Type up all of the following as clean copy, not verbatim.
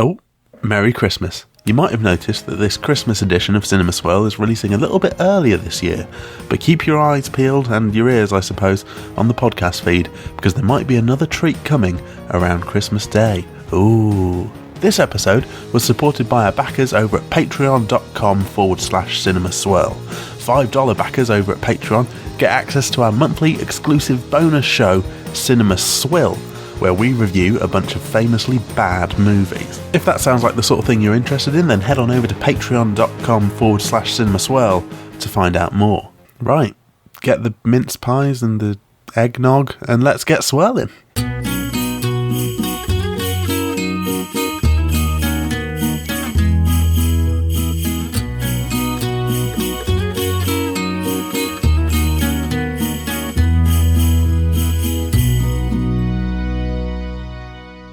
Oh, Merry Christmas. You might have noticed that this Christmas edition of Cinema Swirl is releasing a little bit earlier this year, but keep your eyes peeled, and your ears, I suppose, on the podcast feed, because there might be another treat coming around Christmas Day. Ooh. This episode was supported by our backers over at patreon.com/cinemaswirl. $5 backers over at Patreon get access to our monthly exclusive bonus show, Cinema Swirl, where we review a bunch of famously bad movies. If that sounds like the sort of thing you're interested in, then head on over to patreon.com/cinemaswirl to find out more. Right, get the mince pies and the eggnog, and let's get swirling.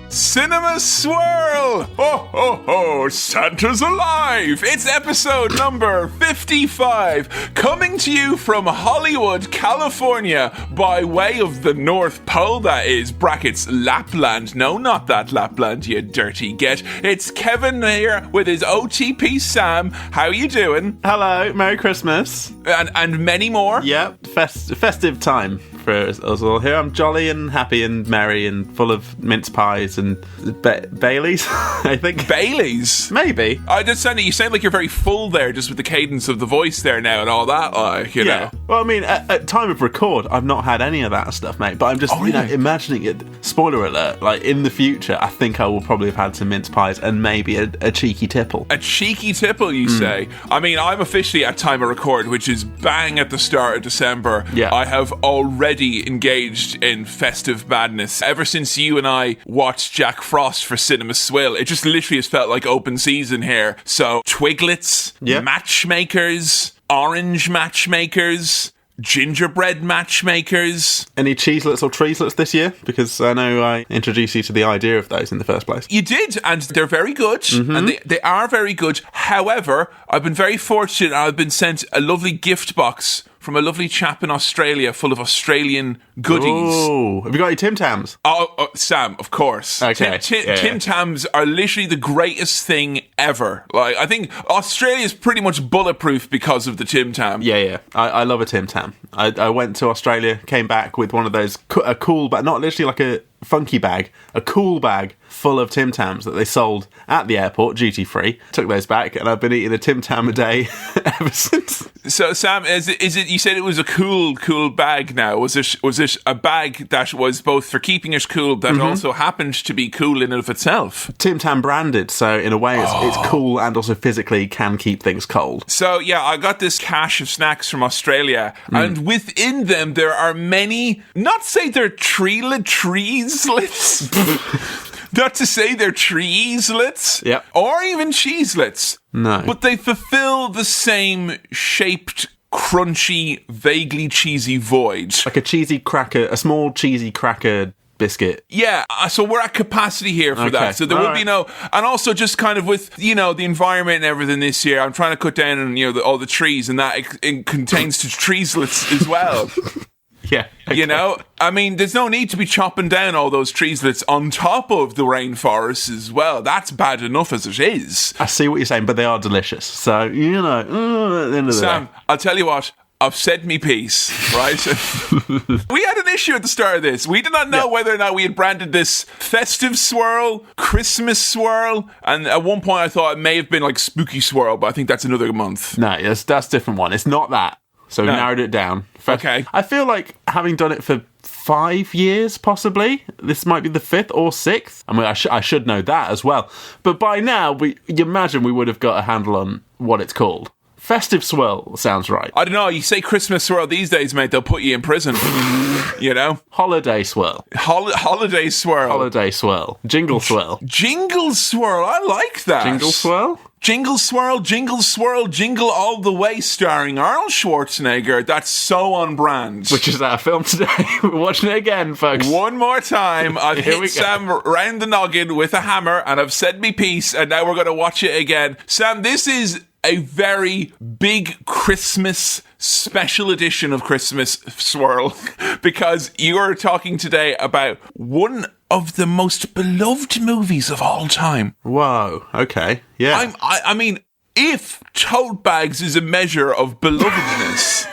Cinema Swirl! Ho ho ho! Santa's alive! It's episode number 55, coming to you from Hollywood, California, by way of the North Pole, that is, brackets Lapland. No, not that Lapland, you dirty get. It's Kevin here with his OTP Sam. How you doing? Hello, Merry Christmas. And many more. Yep, festive time for us all here. I'm jolly and happy and merry and full of mince pies and Baileys, I think. Baileys? Maybe. You sound like you're very full there, just with the cadence of the voice there now and all that, you know. Well, I mean, at time of record, I've not had any of that stuff, mate, but I'm just, imagining it. Spoiler alert, like, in the future, I think I will probably have had some mince pies and maybe a cheeky tipple. A cheeky tipple, you say? I mean, I'm officially at time of record, which is bang at the start of December. Yeah. I have already engaged in festive madness. Ever since you and I watched Jack Frost for Cinema Swirl, it just literally has felt like open season here. So, Twiglets, matchmakers, orange matchmakers, gingerbread matchmakers. Any cheeselets or treeslets this year? Because I know I introduced you to the idea of those in the first place. You did, and they're very good, and they are very good. However, I've been very fortunate, and I've been sent a lovely gift box from a lovely chap in Australia full of Australian goodies. Oh, have you got any Tim Tams? Oh, Sam, of course. Okay. Tim Tams are literally the greatest thing ever. Like, I think Australia's pretty much bulletproof because of the Tim Tam. Yeah. I love a Tim Tam. I went to Australia, came back with one of those, a cool bag, not literally like a funky bag, a cool bag full of Tim Tams that they sold at the airport, duty free. Took those back, and I've been eating a Tim Tam a day ever since. So, Sam, is it? You said it was a cool bag. Now, was it a bag that was both for keeping it cool, that also happened to be cool in and of itself? Tim Tam branded, so in a way, it's cool and also physically can keep things cold. So, yeah, I got this cache of snacks from Australia, and within them there are many. Not to say they're treeslets. Not to say they're treeslets, or even cheeselets. No. But they fulfill the same shaped, crunchy, vaguely cheesy void. Like a cheesy cracker, a small cheesy cracker biscuit. Yeah, so we're at capacity here for that. So there will be no... And also just kind of with, the environment and everything this year, I'm trying to cut down on, all the trees, and that it contains treeslets as well. Yeah. Okay. I mean, there's no need to be chopping down all those treeslets on top of the rainforest as well. That's bad enough as it is. I see what you're saying, but they are delicious. So, at the end of the Sam, day. I'll tell you what. I've said me piece, right? We had an issue at the start of this. We did not know whether or not we had branded this Festive Swirl, Christmas Swirl, and at one point I thought it may have been like Spooky Swirl, but I think that's another month. No, that's a different one. It's not that. So we narrowed it down. Okay. I feel like having done it for 5 years, possibly, this might be the 5th or 6th. I mean, I should know that as well. But by now, you imagine we would have got a handle on what it's called. Festive Swirl sounds right. I don't know. You say Christmas Swirl these days, mate, they'll put you in prison. Holiday Swirl. Holiday Swirl. Holiday Swirl. Jingle Swirl. Jingle Swirl. I like that. Jingle Swirl? Jingle Swirl, Jingle All the Way, starring Arnold Schwarzenegger. That's so on brand. Which is our film today. We're watching it again, folks. One more time. I've hit Sam round the noggin with a hammer, and I've said me piece, and now we're going to watch it again. Sam, this is a very big Christmas special edition of Christmas Swirl, because you are talking today about one of the most beloved movies of all time. Whoa, okay, yeah. I mean, if tote bags is a measure of belovedness,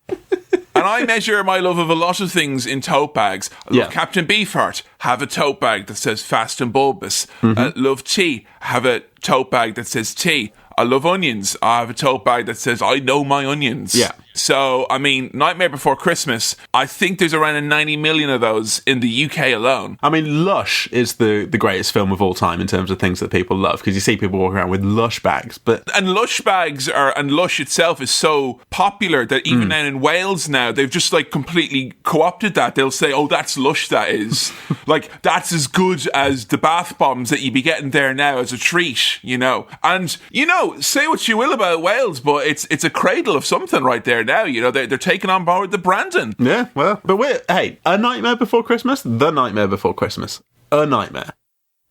and I measure my love of a lot of things in tote bags. I love Captain Beefheart, have a tote bag that says Fast and Bulbous. Love tea, have a tote bag that says tea. I love onions. I have a tote bag that says, I know my onions. Yeah. So, I mean, Nightmare Before Christmas, I think there's around 90 million of those in the UK alone. I mean, Lush is the greatest film of all time in terms of things that people love, because you see people walking around with Lush bags. And Lush bags and Lush itself is so popular that even down in Wales now, they've just like completely co-opted that. They'll say, oh, that's Lush, that is. Like, that's as good as the bath bombs that you'd be getting there now as a treat, you know. And, you know, say what you will about Wales, but it's a cradle of something right there now. You know, they're taking on board the Brandon. Yeah, well, but hey, A Nightmare Before Christmas, The Nightmare Before Christmas, A Nightmare.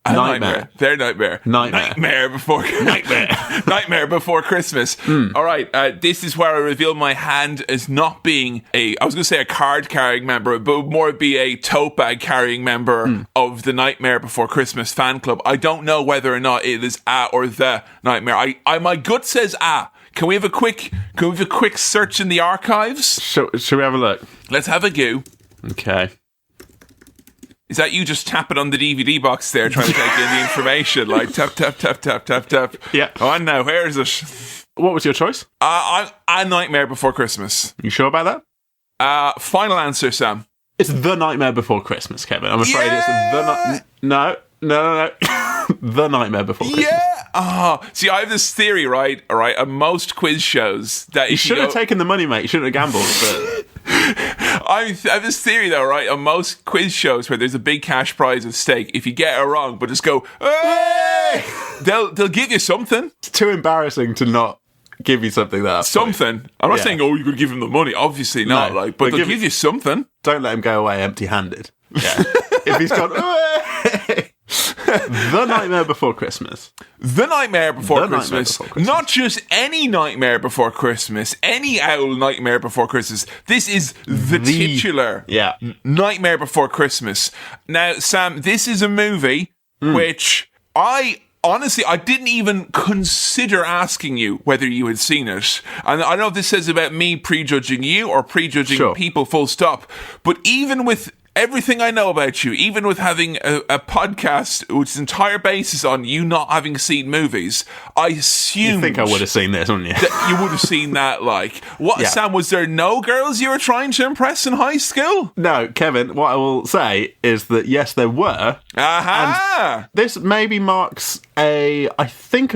Nightmare. Their nightmare. Nightmare before Nightmare Before Christmas. All right, this is where I reveal my hand as not being I was going to say a card carrying member, but more be a tote bag carrying member of the Nightmare Before Christmas fan club. I don't know whether or not it is a or the Nightmare. My gut says a. Can we have a quick search in the archives? Should we have a look? Let's have a go. Okay. Is that you just tapping on the DVD box there, trying to take in the information? Like, tap, tap, tap, tap, tap, tap. Yeah. Oh, and now, where is it? What was your choice? I'm A Nightmare Before Christmas. You sure about that? Final answer, Sam. It's The Nightmare Before Christmas, Kevin. I'm afraid it's the... No. The Nightmare Before Christmas. Yeah. See, I have this theory, right? All right, on most quiz shows that you should have taken the money, mate. You shouldn't have gambled. But I have this theory, though, right? On most quiz shows where there's a big cash prize at stake, if you get it wrong, but just go, hey! they'll give you something. It's too embarrassing to not give you something that. Something. I'm not saying, you're going to give him the money. Obviously not. No, but they'll give you something. Don't let him go away empty-handed. Yeah. If he's gone, The Nightmare Before Christmas. The Nightmare Before Christmas. Not just any Nightmare Before Christmas, any owl Nightmare Before Christmas. This is the titular Nightmare Before Christmas. Now, Sam, this is a movie which honestly, I didn't even consider asking you whether you had seen it. And I don't know if this says about me prejudging you or prejudging people full stop. But even with everything I know about you, even with having a podcast whose entire basis on you not having seen movies, I assumed... You think I would have seen this, wouldn't you? That you would have seen that, like... What, Sam, was there no girls you were trying to impress in high school? No, Kevin, what I will say is that, yes, there were. Aha! And this maybe marks a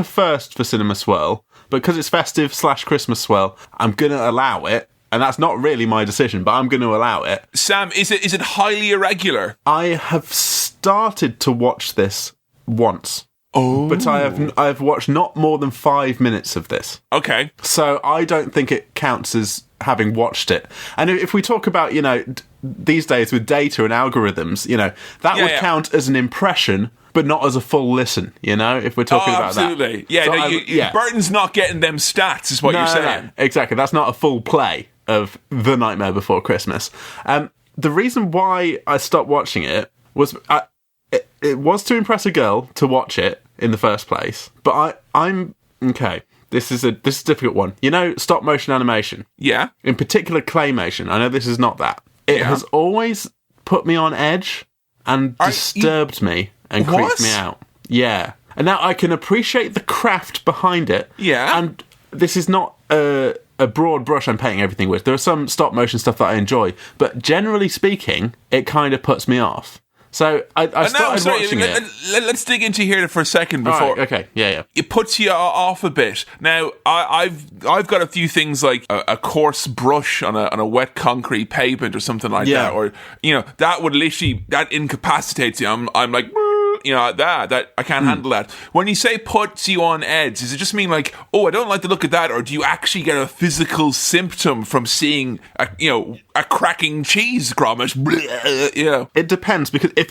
first for Cinema Swirl, because it's festive / Christmas Swirl, I'm going to allow it. And that's not really my decision, but I'm going to allow it. Sam, is it highly irregular? I have started to watch this once. Oh. But I've watched not more than 5 minutes of this. Okay. So I don't think it counts as having watched it. And if we talk about, these days with data and algorithms, that would count as an impression, but not as a full listen, if we're talking about that. Absolutely. Yeah, Burton's not getting them stats, is what you're saying. No, exactly. That's not a full play of The Nightmare Before Christmas. The reason why I stopped watching it was it was to impress a girl to watch it in the first place. But I'm okay. This is a difficult one. Stop motion animation. Yeah. In particular, claymation. I know this is not that. It has always put me on edge and disturbed me and creeped me out. Yeah. And now I can appreciate the craft behind it. Yeah. And this is not a broad brush I'm painting everything with. There are some stop motion stuff that I enjoy, but generally speaking, it kind of puts me off. So I started watching it. Let's dig into here for a second before. Right, okay, yeah. It puts you off a bit. Now, I've got a few things like a coarse brush on a wet concrete pavement or something like that, or that would literally incapacitates you. I'm like, that I can't handle that. When you say puts you on edge, does it just mean like, oh, I don't like the look of that, or do you actually get a physical symptom from seeing a cracking cheese grommet? It depends, because if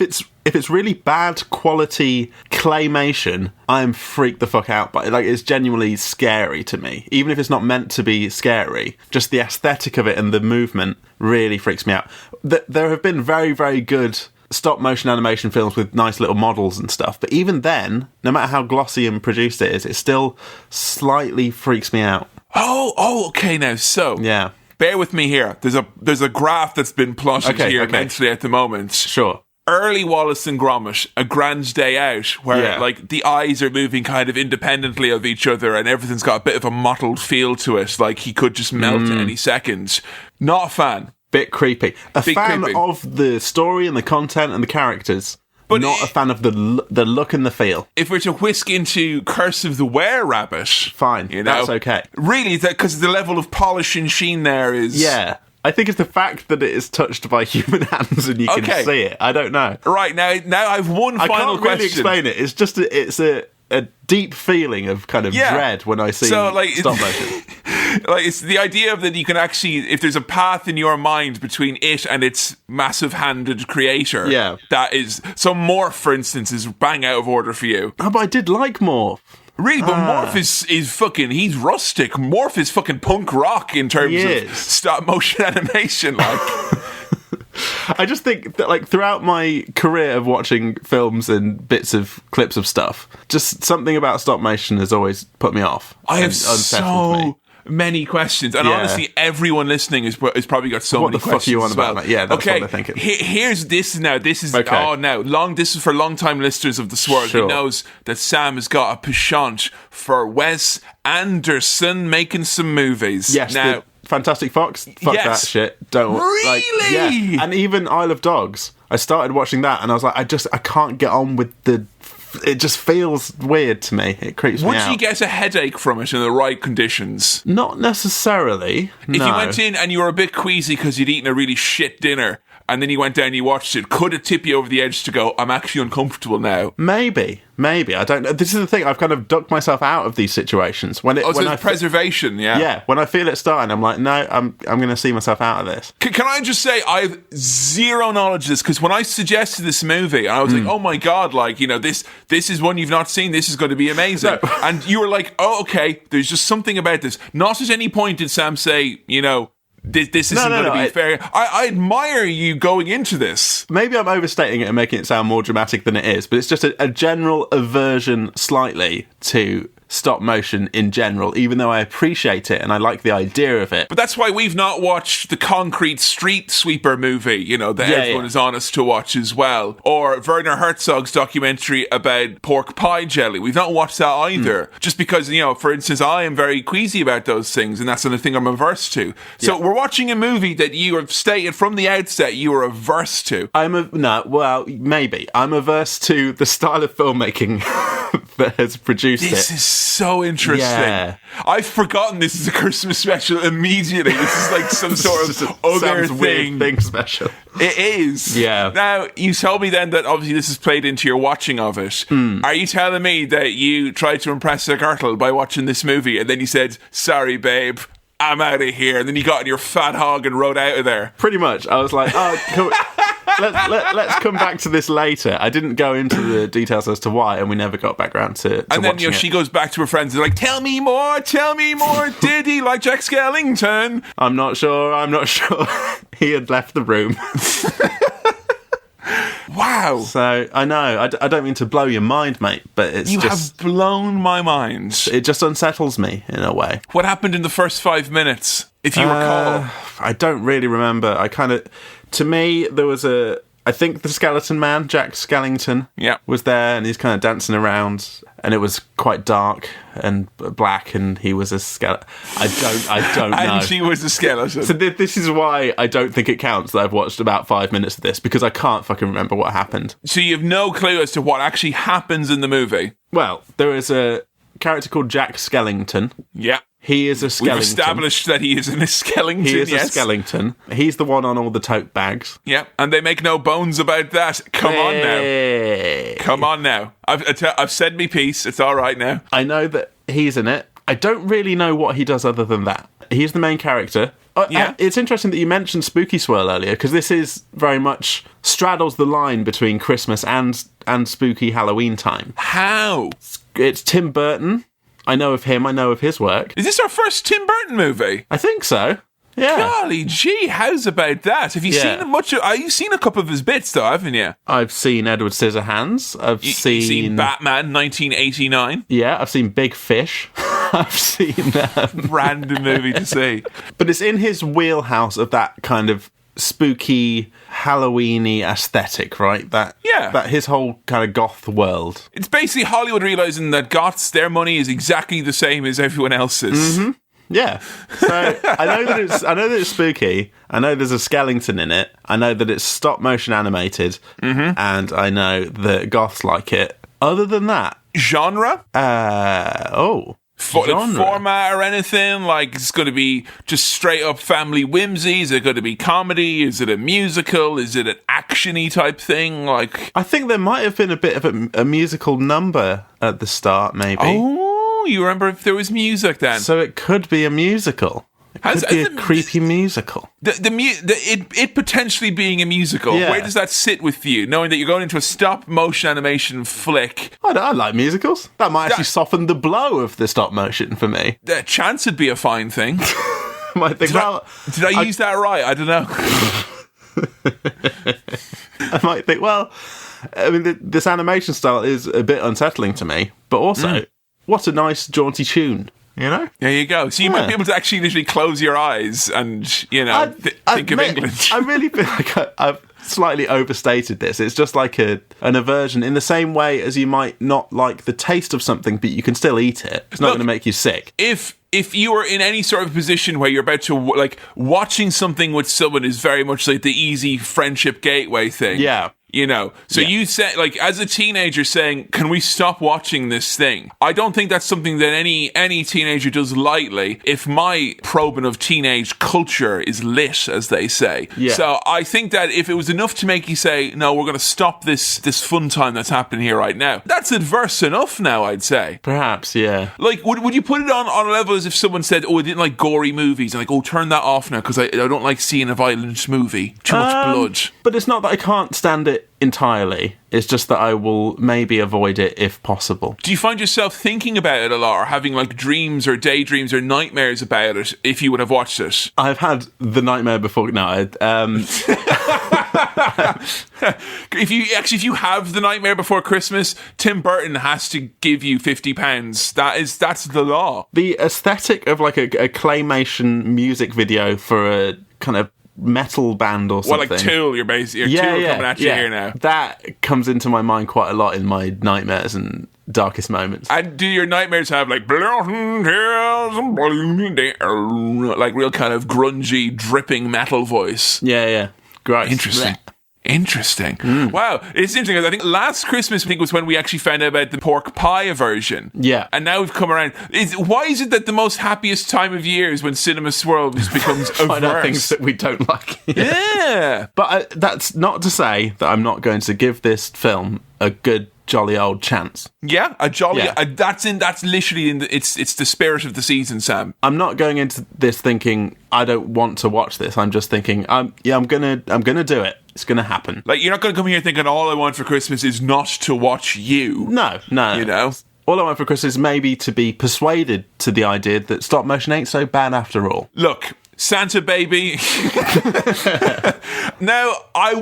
if it's really bad quality claymation, I'm freaked the fuck out by it. Like, it's genuinely scary to me. Even if it's not meant to be scary, just the aesthetic of it and the movement really freaks me out. There have been very, very good stop-motion animation films with nice little models and stuff, but even then, no matter how glossy and produced it is, it still slightly freaks me out. Oh, okay now. So, yeah. Bear with me here. There's a graph that's been plotted here mentally at the moment. Sure. Early Wallace and Gromit, A Grand Day Out, where like the eyes are moving kind of independently of each other and everything's got a bit of a mottled feel to it, like he could just melt at any second. Not a fan. Bit creepy. A fan of the story and the content and the characters, but not a fan of the look and the feel. If we're to whisk into Curse of the Were-Rabbit... Fine, that's okay. Really, because the level of polish and sheen there is... Yeah. I think it's the fact that it is touched by human hands and you can see it. I don't know. Right, now I have one final question. I can't really explain it. It's just it's a deep feeling of kind of dread when I see stop motion. Like, it's the idea of that you can actually, if there's a path in your mind between it and its massive-handed creator, that is, so Morph, for instance, is bang out of order for you. Oh, but I did like Morph. Really, but Morph is fucking, he's rustic. Morph is fucking punk rock in terms of stop-motion animation, like... I just think that, like, throughout my career of watching films and bits of clips of stuff, just something about stop motion has always put me off. I have so many questions, and honestly, everyone listening has probably got so many questions. What the fuck are you on about, mate? Yeah, that's what they're thinking. Here's this now. This is this is for long-time listeners of the Swirl. Sure. He knows that Sam has got a penchant for Wes Anderson making some movies. Yes, now. Fantastic Fox, fuck that shit. Don't really. And even Isle of Dogs. I started watching that, and I was like, I can't get on with the. It just feels weird to me. It creeps me out. Would you get a headache from it in the right conditions? Not necessarily. If you went in and you were a bit queasy because you'd eaten a really shit dinner, and then you went down and you watched it, could it tip you over the edge to go, I'm actually uncomfortable now? Maybe. I don't know. This is the thing. I've kind of ducked myself out of these situations. When preservation, Yeah, when I feel it starting, I'm like, no, I'm going to see myself out of this. Can I just say, I have zero knowledge of this, because when I suggested this movie, I was like, oh my God, like, this is one you've not seen, this is going to be amazing. No. And you were like, oh, okay, there's just something about this. Not at any point did Sam say, this isn't going to be fair. I admire you going into this. Maybe I'm overstating it and making it sound more dramatic than it is, but it's just a general aversion slightly to stop motion in general, even though I appreciate it and I like the idea of it. But that's why we've not watched the Concrete Street Sweeper movie, that everyone is on us to watch as well. Or Werner Herzog's documentary about pork pie jelly. We've not watched that either. Just because, for instance, I am very queasy about those things, and that's the thing I'm averse to. So we're watching a movie that you have stated from the outset you are averse to. Maybe. I'm averse to the style of filmmaking that has produced it. This is so interesting. Yeah. I've forgotten this is a Christmas special immediately. This is like some sort of other thing special. It is. Yeah. Now, you told me then that obviously this is played into your watching of it. Are you telling me that you tried to impress a girl by watching this movie and then you said, sorry, babe, I'm out of here, and then you got in your fat hog and rode out of there? Pretty much. I was like, let's come back to this later. I didn't go into the details as to why, and we never got back around to and then she goes back to her friends and like, tell me more. Did he like Jack Skellington? I'm not sure. He had left the room. Wow. So, I know, I don't mean to blow your mind, mate, but it's You have blown my mind. It just unsettles me, in a way. What happened in the first 5 minutes, if you recall? I don't really remember. To me, there was I think the skeleton man, Jack Skellington, was there, and he's kind of dancing around, and it was quite dark and black, and he was a skeleton. I don't know. And she was a skeleton. So this is why I don't think it counts that I've watched about 5 minutes of this, because I can't fucking remember what happened. So you have no clue as to what actually happens in the movie? Well, there is a character called Jack Skellington. Yeah. He is a skeleton. We've established that he is a skeleton. He is a skeleton. He's the one on all the tote bags. Yeah, and they make no bones about that. Come on now. I've said me piece. It's all right now. I know that he's in it. I don't really know what he does other than that. He's the main character. Yeah. It's interesting that you mentioned Spooky Swirl earlier, because this is very much straddles the line between Christmas and spooky Halloween time. How? It's Tim Burton. I know of him. I know of his work. Is this our first Tim Burton movie? I think so. Yeah. Golly gee, how's about that? Have you seen much of... You've seen a couple of his bits, though, haven't you? I've seen Edward Scissorhands. I've seen Batman, 1989. Yeah, I've seen Big Fish. I've seen... Random movie to see. But it's in his wheelhouse of that kind of spooky, Halloween-y aesthetic, right? That his whole kind of goth world. It's basically Hollywood realising that goths, their money is exactly the same as everyone else's. Mm-hmm. Yeah. So I know that it's spooky. I know there's a skeleton in it. I know that it's stop motion animated. Mm-hmm. And I know that goths like it. Other than that, genre? Genre. Like format or anything? Like, it's going to be just straight up family whimsy? Is it going to be comedy? Is it a musical? Is it an action-y type thing? Like, I think there might have been a bit of a musical number at the start, maybe. Oh, you remember if there was music then? So it could be a musical. It could be a creepy musical. It potentially being a musical, where does that sit with you, knowing that you're going into a stop-motion animation flick? I like musicals. That might actually soften the blow of the stop-motion for me. The chance would be a fine thing. Might think, did I use that right? I don't know. I might think, well, I mean, this animation style is a bit unsettling to me, but also, what a nice, jaunty tune. You know? There you go. So you might be able to actually literally close your eyes and, think of England. I really feel like I've slightly overstated this. It's just like an aversion, in the same way as you might not like the taste of something, but you can still eat it. It's not going to make you sick. If you are in any sort of position where you're about to, like, watching something with someone is very much like the easy friendship gateway thing. Yeah. So you said, like, as a teenager saying, can we stop watching this thing? I don't think that's something that any teenager does lightly, if my probing of teenage culture is lit, as they say. Yeah. So I think that if it was enough to make you say, no, we're going to stop this fun time that's happening here right now, that's adverse enough now, I'd say. Perhaps, yeah. Like, would you put it on a level as if someone said, I didn't like gory movies, and like, turn that off now, because I don't like seeing a violent movie. Too much blood. But it's not that I can't stand it entirely. It's just that I will maybe avoid it if possible. Do you find yourself thinking about it a lot, or having like dreams or daydreams or nightmares about it if you would have watched it? I've had the nightmare before. No, if you have the nightmare before Christmas, Tim Burton has to give you £50. That's the law. The aesthetic of like a claymation music video for a kind of metal band or something. Well, like Tool, you're basically Tool coming at you here now. That comes into my mind quite a lot in my nightmares and darkest moments. And do your nightmares have like real kind of grungy, dripping metal voice? Yeah. Great. Interesting. Wow, it's interesting because I think last Christmas was when we actually found out about the pork pie version. Yeah. And now we've come around. Why is it that the most happiest time of year is when Cinema Swirl just becomes find out things that we don't like? Yeah. But that's not to say that I'm not going to give this film a good jolly old chance. Yeah, a jolly. Yeah. That's literally it's the spirit of the season, Sam. I'm not going into this thinking I don't want to watch this. I'm just thinking I'm gonna do it. It's gonna happen. Like, you're not gonna come here thinking all I want for Christmas is not to watch you. No. You know. All I want for Christmas is maybe to be persuaded to the idea that stop motion ain't so bad after all. Look, Santa baby. Now, I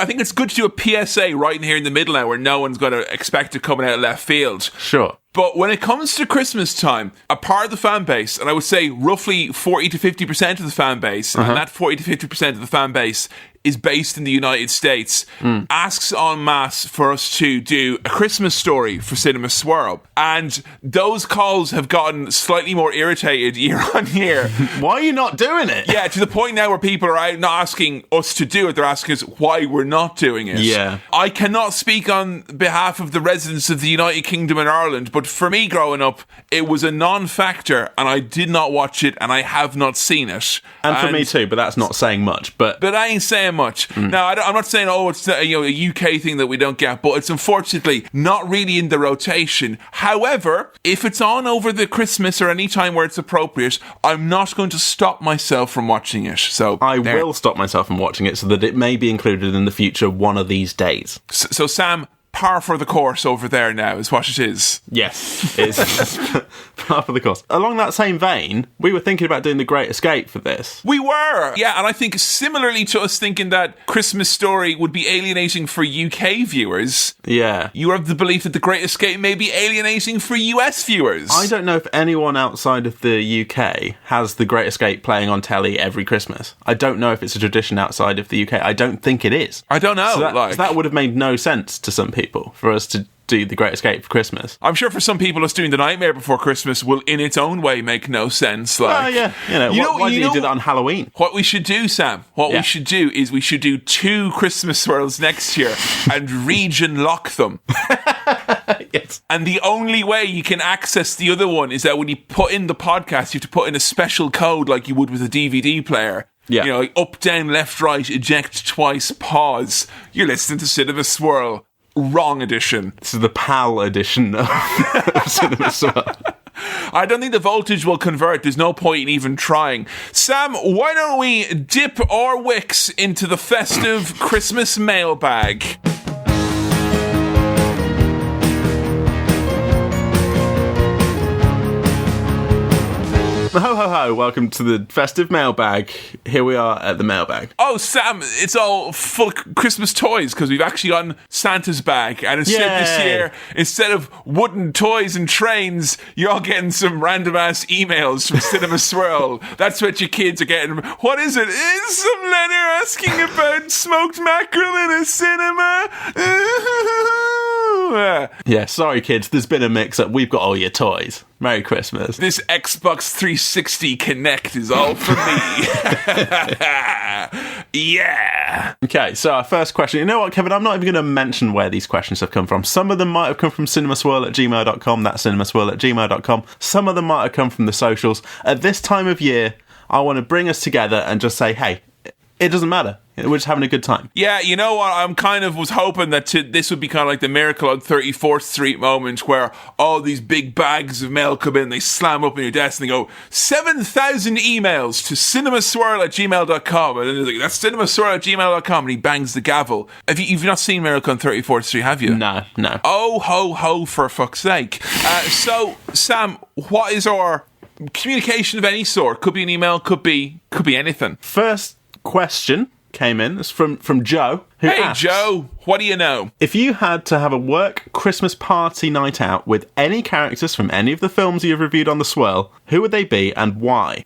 think it's good to do a PSA right in here in the middle now, where no one's going to expect it coming out of left field. Sure. But when it comes to Christmas time, a part of the fan base, and I would say roughly 40 to 50% of the fan base, and that 40 to 50% of the fan base is based in the United States, asks en masse for us to do a Christmas story for Cinema Swirl. And those calls have gotten slightly more irritated year on year. Why are you not doing it? Yeah, to the point now where people are out not asking us to do it, they're asking us why we're not doing it. Yeah. I cannot speak on behalf of the residents of the United Kingdom and Ireland, but for me growing up, it was a non-factor, and I did not watch it, and I have not seen it. And for me too, but that's not saying much. But I ain't saying much. Now, I'm not saying, it's a UK thing that we don't get, but it's unfortunately not really in the rotation. However, if it's on over the Christmas or any time where it's appropriate, I'm not going to stop myself from watching it. So I will stop myself from watching it so that it may be included in the future one of these days. So Sam, par for the course over there now is what it is. Yes, it's par for the course. Along that same vein, we were thinking about doing The Great Escape for this. We were! Yeah, and I think similarly to us thinking that Christmas Story would be alienating for UK viewers, Yeah. you have the belief that The Great Escape may be alienating for US viewers. I don't know if anyone outside of the UK has The Great Escape playing on telly every Christmas. I don't know if it's a tradition outside of the UK. I don't think it is. I don't know. So that would have made no sense to some people for us to do The Great Escape for Christmas. I'm sure for some people us doing The Nightmare Before Christmas will in its own way make no sense. Yeah. Why do you do that on Halloween? What we should do, Sam, we should do is we should do 2 Christmas swirls next year and region lock them. Yes. And the only way you can access the other one is that when you put in the podcast, you have to put in a special code like you would with a DVD player. Yeah. Like up, down, left, right, eject twice, pause. You're listening to Cinema Swirl. Wrong edition. This is the PAL edition of Cinema Swirl. I don't think the voltage will convert. There's no point in even trying. Sam, why don't we dip our wicks into the festive Christmas mailbag? Ho, ho, ho. Welcome to the festive mailbag. Here we are at the mailbag. Oh, Sam, it's all full of Christmas toys because we've actually gotten Santa's bag. And instead this year, instead of wooden toys and trains, you're all getting some random-ass emails from Cinema Swirl. That's what your kids are getting. What is it? It's some letter asking about smoked mackerel in a cinema. Yeah, sorry kids, there's been a mix-up. We've got all your toys. Merry Christmas. This Xbox 360 Kinect is all for me. Yeah. Okay, so our first question. You know what, Kevin? I'm not even going to mention where these questions have come from. Some of them might have come from cinemaswirl@gmail.com. That's cinemaswirl@gmail.com. Some of them might have come from the socials. At this time of year, I want to bring us together and just say, hey, it doesn't matter. We're just having a good time. Yeah, you know what? I'm kind of was hoping that this would be kind of like the Miracle on 34th Street moment where all these big bags of mail come in, they slam up on your desk and they go, 7,000 emails to cinemaswirl@gmail.com. And then they're like, that's cinemaswirl@gmail.com. And he bangs the gavel. You've not seen Miracle on 34th Street, have you? No. Oh, ho, ho, for fuck's sake. So, Sam, what is our communication of any sort? Could be an email, could be anything. First question came in. It's from Joe. Who asks, Joe, what do you know? If you had to have a work Christmas party night out with any characters from any of the films you've reviewed on The Swirl, who would they be and why?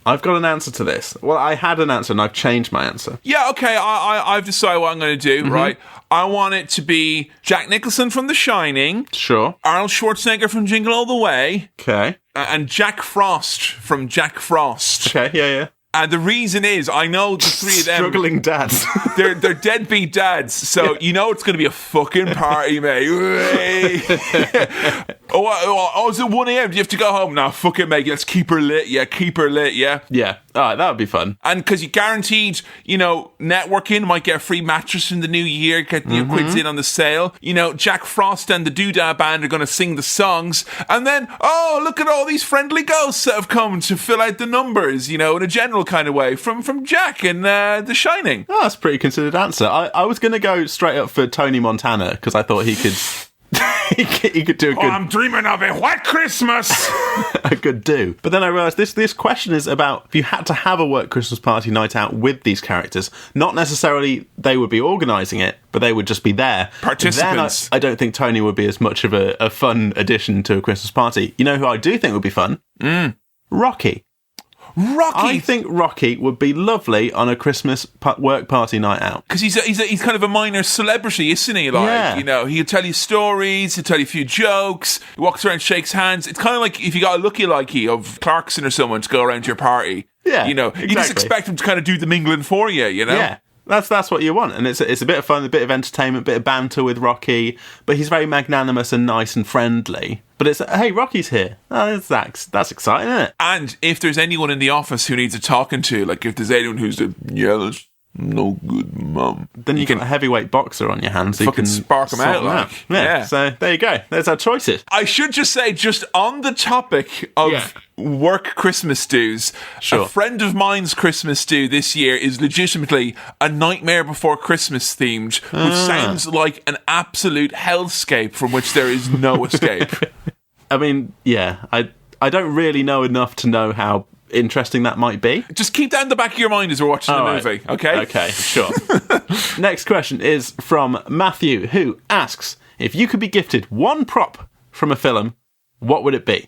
I've got an answer to this. Well, I had an answer and I've changed my answer. Yeah, okay, I've decided what I'm going to do, right? I want it to be Jack Nicholson from The Shining. Sure. Arnold Schwarzenegger from Jingle All the Way. Okay. And Jack Frost from Jack Frost. Okay, yeah. And the reason is, I know the three of them... Struggling dads. they're deadbeat dads, so you know it's going to be a fucking party, mate. Oh, is it 1 a.m.? Do you have to go home? No, fuck it, mate. Let's keep her lit, yeah? Yeah. All right, that would be fun. And because you guaranteed, networking, might get a free mattress in the new year, get quids in on the sale. Jack Frost and the Doodah Band are going to sing the songs. And then, look at all these friendly ghosts that have come to fill out the numbers, in a general kind of way from Jack and The Shining. Oh, that's a pretty considered answer. I was going to go straight up for Tony Montana because I thought he could... he could do a good... I'm dreaming of a white Christmas! a good do. But then I realised this question is about if you had to have a work Christmas party night out with these characters, not necessarily they would be organising it, but they would just be there. Participants. Then I don't think Tony would be as much of a fun addition to a Christmas party. You know who I do think would be fun? Rocky. I think Rocky would be lovely on a Christmas work party night out. Because he's kind of a minor celebrity, isn't he? He'll tell you stories, he'll tell you a few jokes, he walks around, shakes hands. It's kind of like if you got a looky-likey of Clarkson or someone to go around to your party. Yeah, You just expect him to kind of do the mingling for you, Yeah. That's what you want, and it's a bit of fun, a bit of entertainment, a bit of banter with Rocky, but he's very magnanimous and nice and friendly. But it's, hey, Rocky's here. Oh, that's exciting, isn't it? And if there's anyone in the office who needs a talking to, like if there's anyone who's that's no good, mum, then you can a heavyweight boxer on your hands, so you can spark them out. Like. Yeah. So there you go. There's our choices. I should just say, just on the topic of work Christmas do's, a friend of mine's Christmas do this year is legitimately a Nightmare Before Christmas themed, which sounds like an absolute hellscape from which there is no escape. I mean, I don't really know enough to know how interesting that might be. Just keep that in the back of your mind as we're watching the movie, okay? Okay, sure. Next question is from Matthew, who asks, if you could be gifted one prop from a film, what would it be?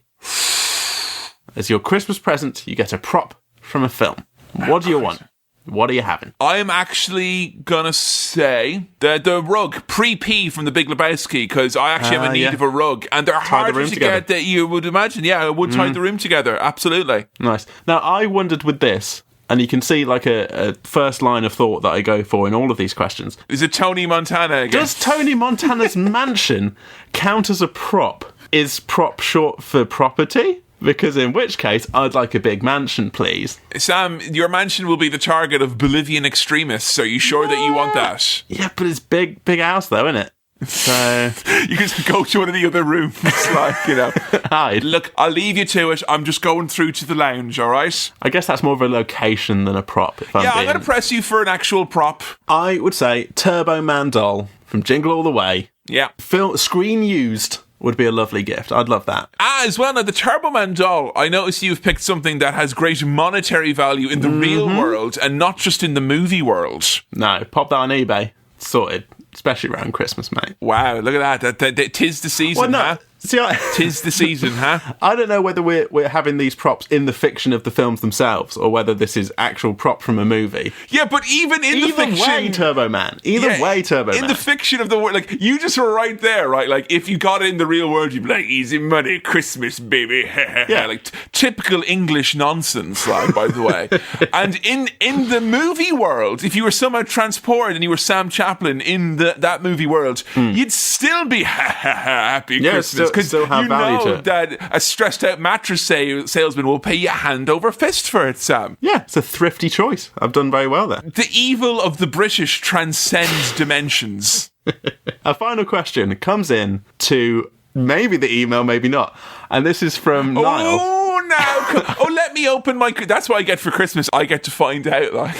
As your Christmas present, you get a prop from a film. What do you want? What are you having? I'm actually going to say the rug, pre-P from The Big Lebowski, because I actually have a need of a rug, and they're harder to get that you would imagine. Yeah, I would tie the room together, absolutely. Nice. Now, I wondered with this, and you can see like a first line of thought that I go for in all of these questions. Is it Tony Montana again? Does Tony Montana's mansion count as a prop? Is prop short for property? Because in which case, I'd like a big mansion, please. Sam, your mansion will be the target of Bolivian extremists. Are you sure that you want that? Yeah, but it's big house though, isn't it? So you can just go to one of the other rooms, like, hide. Look, I'll leave you to it. I'm just going through to the lounge, all right? I guess that's more of a location than a prop. I'm going to press you for an actual prop. I would say Turbo Man doll from Jingle All the Way. Yeah. Screen used would be a lovely gift. I'd love that. As well, now the Turbo Man doll, I notice you've picked something that has great monetary value in the real world and not just in the movie world. No, pop that on eBay. Sorted. Especially around Christmas, mate. Wow, look at that. Tis the season, huh? See, tis the season, huh? I don't know whether we're having these props in the fiction of the films themselves or whether this is actual prop from a movie. Yeah, but even in the fiction... Either way, Turbo Man. In the fiction of the world, like, you just were right there, right? Like, if you got it in the real world, you'd be like, easy money, Christmas, baby. Yeah. Like, typical English nonsense, like, by the way. And in the movie world, if you were somehow transported and you were Sam Chaplin in that movie world, you'd still be happy Christmas. Because you know that a stressed out mattress salesman will pay you hand over fist for it, Sam. Yeah, it's a thrifty choice. I've done very well there. The evil of the British transcends dimensions. Our final question comes in to maybe the email, maybe not. And this is from Niall. Oh, now. Let me open my... That's what I get for Christmas. I get to find out, like...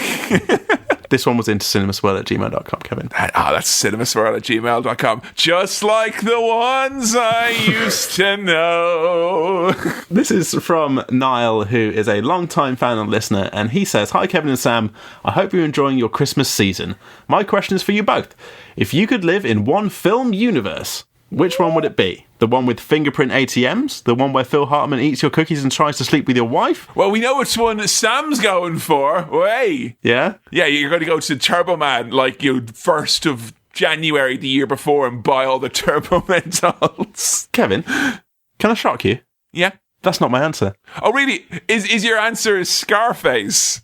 This one was into cinemaswirl@gmail.com, Kevin. That's cinemaswirl@gmail.com. Just like the ones I used to know. This is from Niall, who is a long-time fan and listener, and he says, Hi, Kevin and Sam. I hope you're enjoying your Christmas season. My question is for you both. If you could live in one film universe, which one would it be? The one with fingerprint ATMs? The one where Phil Hartman eats your cookies and tries to sleep with your wife? Well, we know which one Sam's going for. Hey. Yeah? Yeah, you're going to go to Turbo Man, like, 1st of January the year before and buy all the Turbo Man dolls. Kevin, can I shock you? Yeah? That's not my answer. Oh, really? Is your answer Scarface?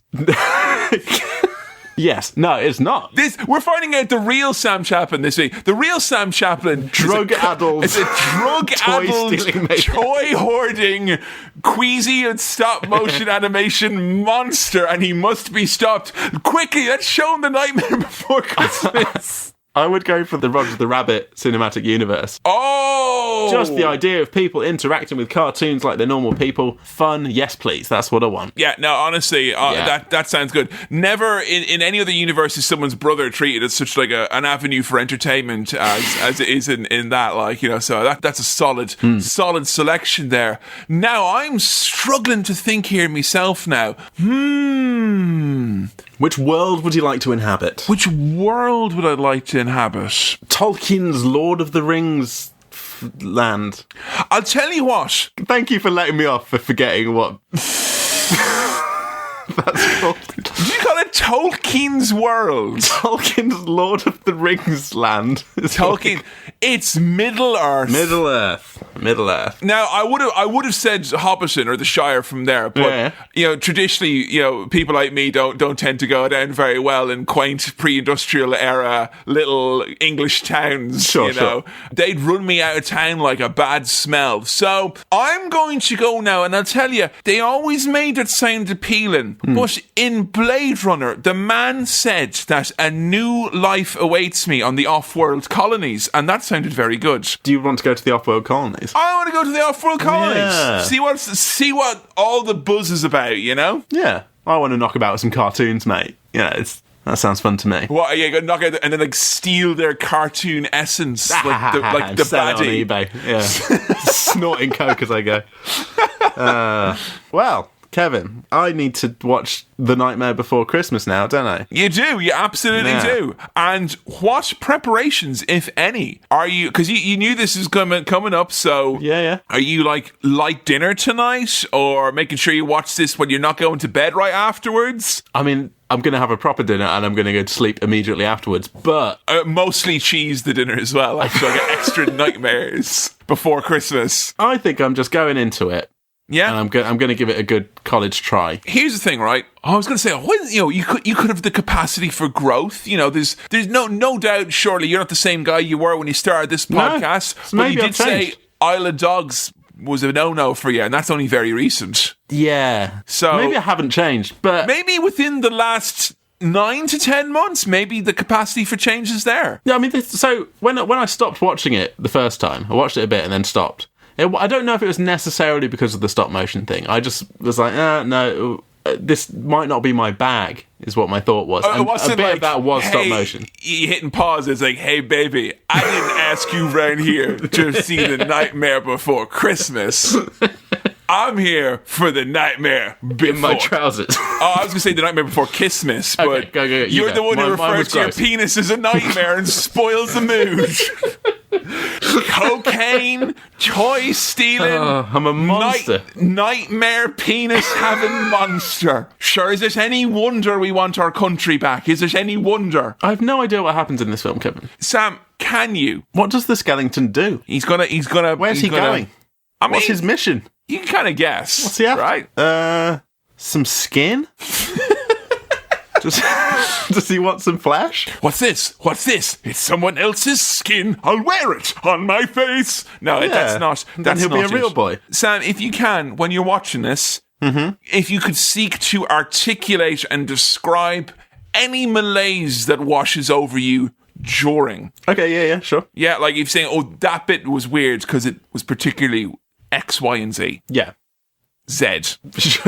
Yes. No, it's not. We're finding out the real Sam Chaplin this week. The real Sam Chaplin drug-addled. It's a drug-addled, toy-hoarding, queasy and stop-motion animation monster, and he must be stopped. Quickly, let's show him The Nightmare Before Christmas. I would go for the Roger the Rabbit cinematic universe. Oh! Just the idea of people interacting with cartoons like they're normal people. Fun, yes please. That's what I want. Yeah, no, honestly, that sounds good. Never in any other universe is someone's brother treated as such like an avenue for entertainment as it is in that, like, so that's a solid selection there. Now, I'm struggling to think here myself now. Which world would you like to inhabit? Which world would I like to inhabit? Tolkien's Lord of the Rings land. I'll tell you what. Thank you for letting me off for forgetting what that's called. Did you call it Tolkien's world? Tolkien's Lord of the Rings land. Tolkien. It's Middle Earth. Middle Earth. Middle Earth. Now, I would have said Hobbiton or the Shire from there, but traditionally, people like me don't tend to go down very well in quaint pre-industrial era little English towns. Sure. They'd run me out of town like a bad smell. So I'm going to go now, and I'll tell you, they always made it sound appealing, but in Blade Runner, the man said that a new life awaits me on the off-world colonies, and that sounded very good. Do you want to go to the off-world colonies? I want to go to the off-world colonies. Yeah. See what all the buzz is about, Yeah. I want to knock about with some cartoons, mate. That sounds fun to me. What, are you going to knock out and then steal their cartoon essence? like the sell baddie. It on eBay. Yeah. Snorting coke as I go. Well, Kevin, I need to watch The Nightmare Before Christmas now, don't I? You do. You absolutely do. And what preparations, if any, are you... Because you knew this was coming up, so... Yeah. Are you, light dinner tonight? Or making sure you watch this when you're not going to bed right afterwards? I mean, I'm going to have a proper dinner and I'm going to go to sleep immediately afterwards, but... mostly cheese the dinner as well. So I get extra nightmares before Christmas. I think I'm just going into it. Yeah, and I'm going to give it a good college try. Here's the thing, right? I was going to say, you could have the capacity for growth. There's no doubt. Surely you're not the same guy you were when you started this podcast. No, but you did say Isle of Dogs was a no-no for you, and that's only very recent. Yeah, so maybe I haven't changed, but maybe within the last 9 to 10 months, maybe the capacity for change is there. Yeah, I mean, so when I stopped watching it the first time, I watched it a bit and then stopped. I don't know if it was necessarily because of the stop motion thing. I just was like, no, this might not be my bag, is what my thought was. And a bit of that was stop motion. You hitting pause, it's like, hey, baby, I didn't ask you round here to see The Nightmare Before Christmas. I'm here for The Nightmare Before... In my trousers. I was going to say The Nightmare Before Christmas, but okay, go. You're the one who refers to your penis as a nightmare and spoils the mood. Cocaine, toy stealing, I'm a monster. Nightmare penis having monster. Sure, is it any wonder we want our country back? Is it any wonder? I have no idea what happens in this film, Kevin. Sam, can you? What does the skeleton do? He's gonna. Where's he going? What's his mission? You can kind of guess. What's he after? Right? Some skin? Does he want some flesh? What's this? It's someone else's skin. I'll wear it on my face. No, that's not. Then he'll be a real boy. Sam, if you can, when you're watching this, if you could seek to articulate and describe any malaise that washes over you during. Okay, yeah, sure. Yeah, like if you're saying, that bit was weird because it was particularly X, Y, and Z. Yeah. Z.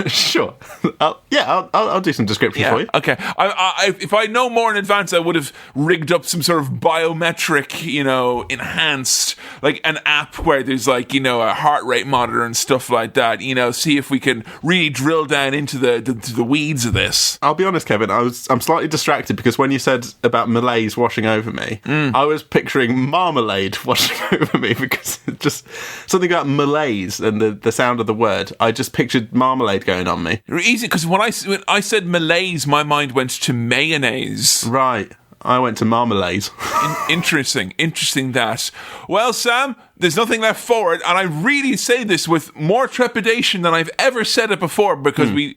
Sure. I'll do some description for you. Okay. If I know more in advance, I would have rigged up some sort of biometric, enhanced, like an app where there's a heart rate monitor and stuff like that. See if we can really drill down into the weeds of this. I'll be honest, Kevin. I'm slightly distracted because when you said about malaise washing over me, I was picturing marmalade washing over me because just something about malaise and the sound of the word. I just pictured marmalade going on me. Easy, because when I said malaise, my mind went to mayonnaise. Right. I went to marmalade. Interesting that. Well, Sam, there's nothing left forward, and I really say this with more trepidation than I've ever said it before, because we're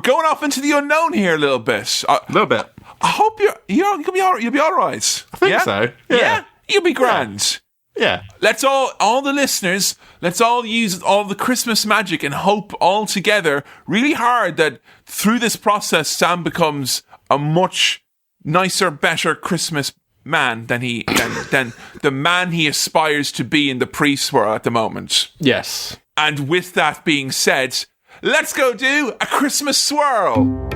going off into the unknown here a little bit. A little bit. I hope you'll be all right. I think so. Yeah? You'll be grand. Yeah. Let's all the listeners, let's all use all the Christmas magic and hope all together really hard that through this process, Sam becomes a much nicer, better Christmas man than the man he aspires to be in the pre-swirl at the moment. Yes. And with that being said, let's go do a Christmas swirl.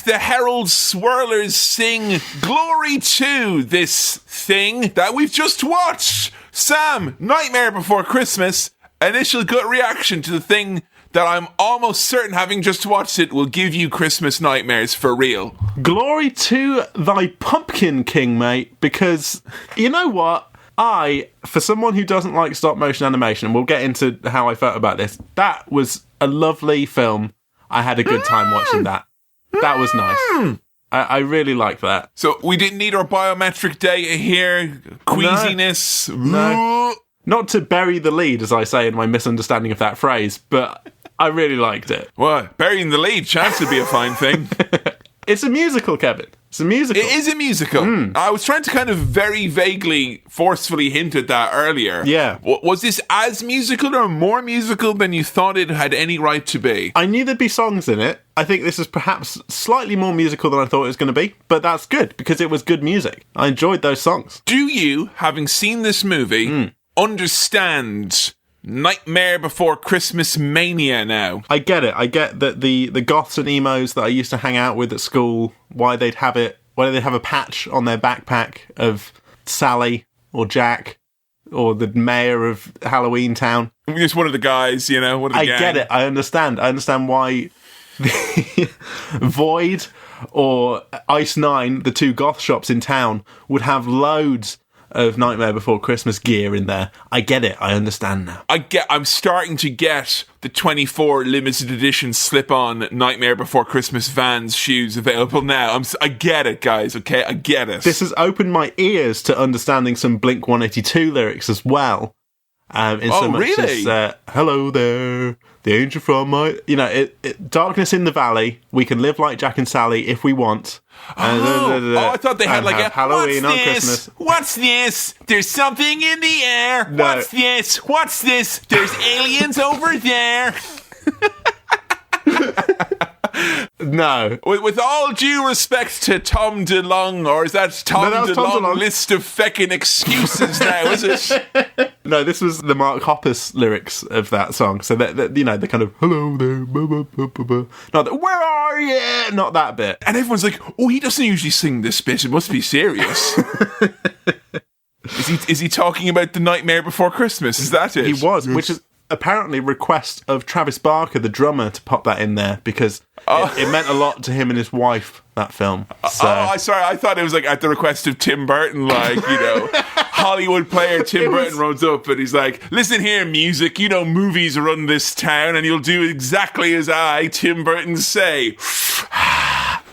The herald swirlers sing glory to this thing that we've just watched. Sam, Nightmare Before Christmas, initial gut reaction to the thing that I'm almost certain, having just watched it, will give you Christmas nightmares for real. Glory to thy pumpkin king, mate, because you know what? For someone who doesn't like stop motion animation, and we'll get into how I felt about this, that was a lovely film. I had a good time watching that. That was nice. I really liked that. So we didn't need our biometric data here, queasiness. No. Not to bury the lead, as I say in my misunderstanding of that phrase, but I really liked it. What? Burying the lead? Chance would be a fine thing. It's a musical, Kevin. It's a musical. It is a musical. I was trying to kind of very vaguely, forcefully hint at that earlier. Yeah. Was this as musical or more musical than you thought it had any right to be? I knew there'd be songs in it. I think this is perhaps slightly more musical than I thought it was going to be, but that's good, because it was good music. I enjoyed those songs. Do you, having seen this movie, understand Nightmare Before Christmas mania now? I get it. I get that the goths and emos that I used to hang out with at school, why they'd have a patch on their backpack of Sally or Jack or the mayor of Halloween Town. Just one of the guys, one of the gang. I get it. I understand why the Void or Ice 9, the two goth shops in town, would have loads of Nightmare Before Christmas gear in there. I get it. I understand now. I'm starting to get the 24 limited edition slip-on Nightmare Before Christmas Vans shoes available now. I get it, guys, okay? I get it. This has opened my ears to understanding some Blink-182 lyrics as well. Really? As, hello there, the angel from my... darkness in the valley, we can live like Jack and Sally if we want. I thought they had like a Halloween what's on this? Christmas. What's this? There's something in the air. No. What's this? What's this? There's aliens over there. No. With all due respect to Tom DeLonge, or is that Tom DeLonge list of feckin' excuses now, is it? No, this was the Mark Hoppus lyrics of that song. So, the kind of, hello there, not that, where are you? Not that bit. And everyone's like, oh, he doesn't usually sing this bit. It must be serious. Is he talking about the Nightmare Before Christmas? Is that it? He was, which is apparently request of Travis Barker, the drummer, to pop that in there because it meant a lot to him and his wife, that film. So. Sorry, I thought it was like at the request of Tim Burton, Hollywood player Tim Burton rolls up and he's like, listen here, music, movies run this town and you'll do exactly as I, Tim Burton, say.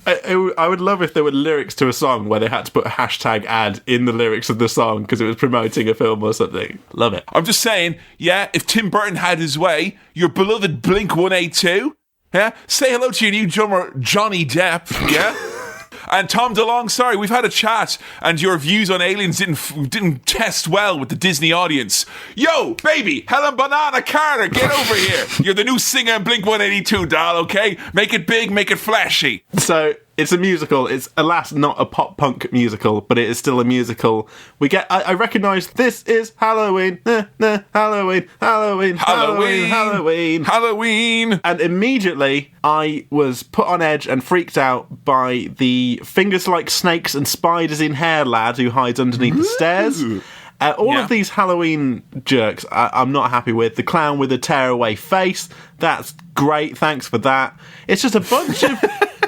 I would love if there were lyrics to a song where they had to put a hashtag ad in the lyrics of the song because it was promoting a film or something. Love it. I'm just saying, if Tim Burton had his way, your beloved Blink-182, say hello to your new drummer, Johnny Depp, And Tom DeLonge, sorry, we've had a chat, and your views on aliens didn't test well with the Disney audience. Yo, baby, Helen Banana Carter, get over here. You're the new singer in Blink-182, doll, okay? Make it big, make it flashy. So, it's a musical. It's, alas, not a pop-punk musical, but it is still a musical. I recognise this is Halloween. Halloween. And immediately, I was put on edge and freaked out by the fingers like snakes and spiders in hair lad who hides underneath the stairs. All of these Halloween jerks I'm not happy with. The clown with a tearaway face, that's great, thanks for that. It's just a bunch of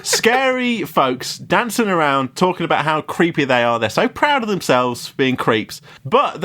scary folks dancing around talking about how creepy they are. They're so proud of themselves for being creeps. But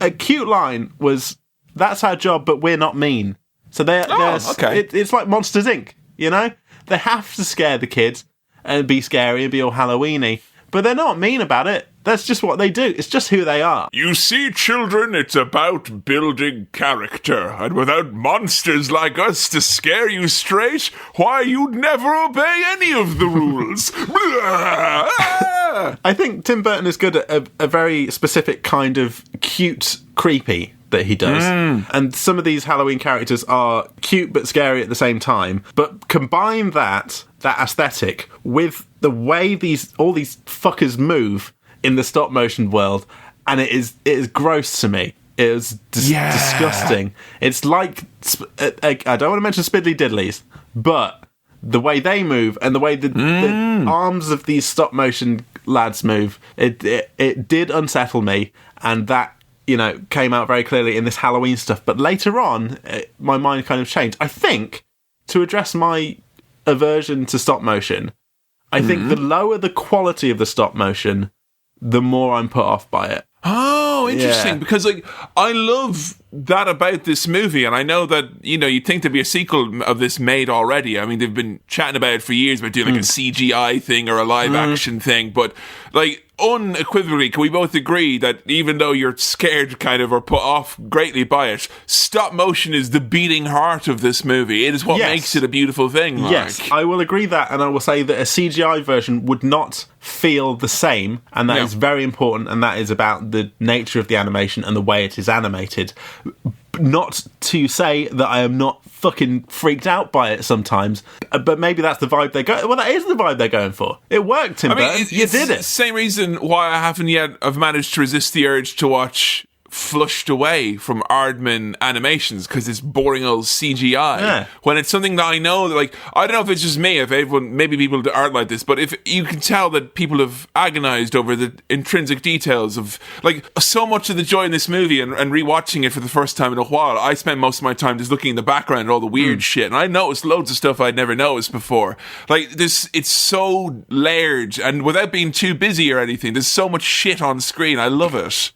a cute line was, that's our job, but we're not mean. So okay. It's like Monsters, Inc., They have to scare the kids and be scary and be all Halloween-y, but they're not mean about it. That's just what they do. It's just who they are. You see, children, it's about building character. And without monsters like us to scare you straight, why, you'd never obey any of the rules. I think Tim Burton is good at a very specific kind of cute creepy that he does. And some of these Halloween characters are cute but scary at the same time. But combine that aesthetic with the way all these fuckers move in the stop motion world, and it is gross to me. It is disgusting. It's like, I don't want to mention Spiddly Diddlies, but the way they move and the way the arms of these stop motion lads move, it did unsettle me, and that came out very clearly in this Halloween stuff. But later on, my mind kind of changed. I think, to address my aversion to stop motion, I think the lower the quality of the stop motion, the more I'm put off by it. Oh, interesting. Yeah. Because, I love that about this movie, and I know that, you'd think there'd be a sequel of this made already. I mean, they've been chatting about it for years about doing, a CGI thing or a live-action thing, but, unequivocally, can we both agree that even though you're scared kind of or put off greatly by it, stop motion is the beating heart of this movie. It is what makes it a beautiful thing. Yes, I will agree that, and I will say that a CGI version would not feel the same, and that is very important, and that is about the nature of the animation and the way it is animated. Not to say that I am not fucking freaked out by it sometimes, but maybe that's the vibe they go. Well, that is the vibe they're going for. It worked, Tim Burton. You did it. Same reason why I haven't yet have managed to resist the urge to watch Flushed Away from Aardman Animations, because it's boring old CGI. When it's something that I know that, I don't know if it's just me, if everyone, maybe people aren't like this, but if you can tell that people have agonized over the intrinsic details of, so much of the joy in this movie, and rewatching it for the first time in a while, I spend most of my time just looking in the background at all the weird shit, and I noticed loads of stuff I'd never noticed before. It's so layered, and without being too busy or anything, there's so much shit on screen. I love it.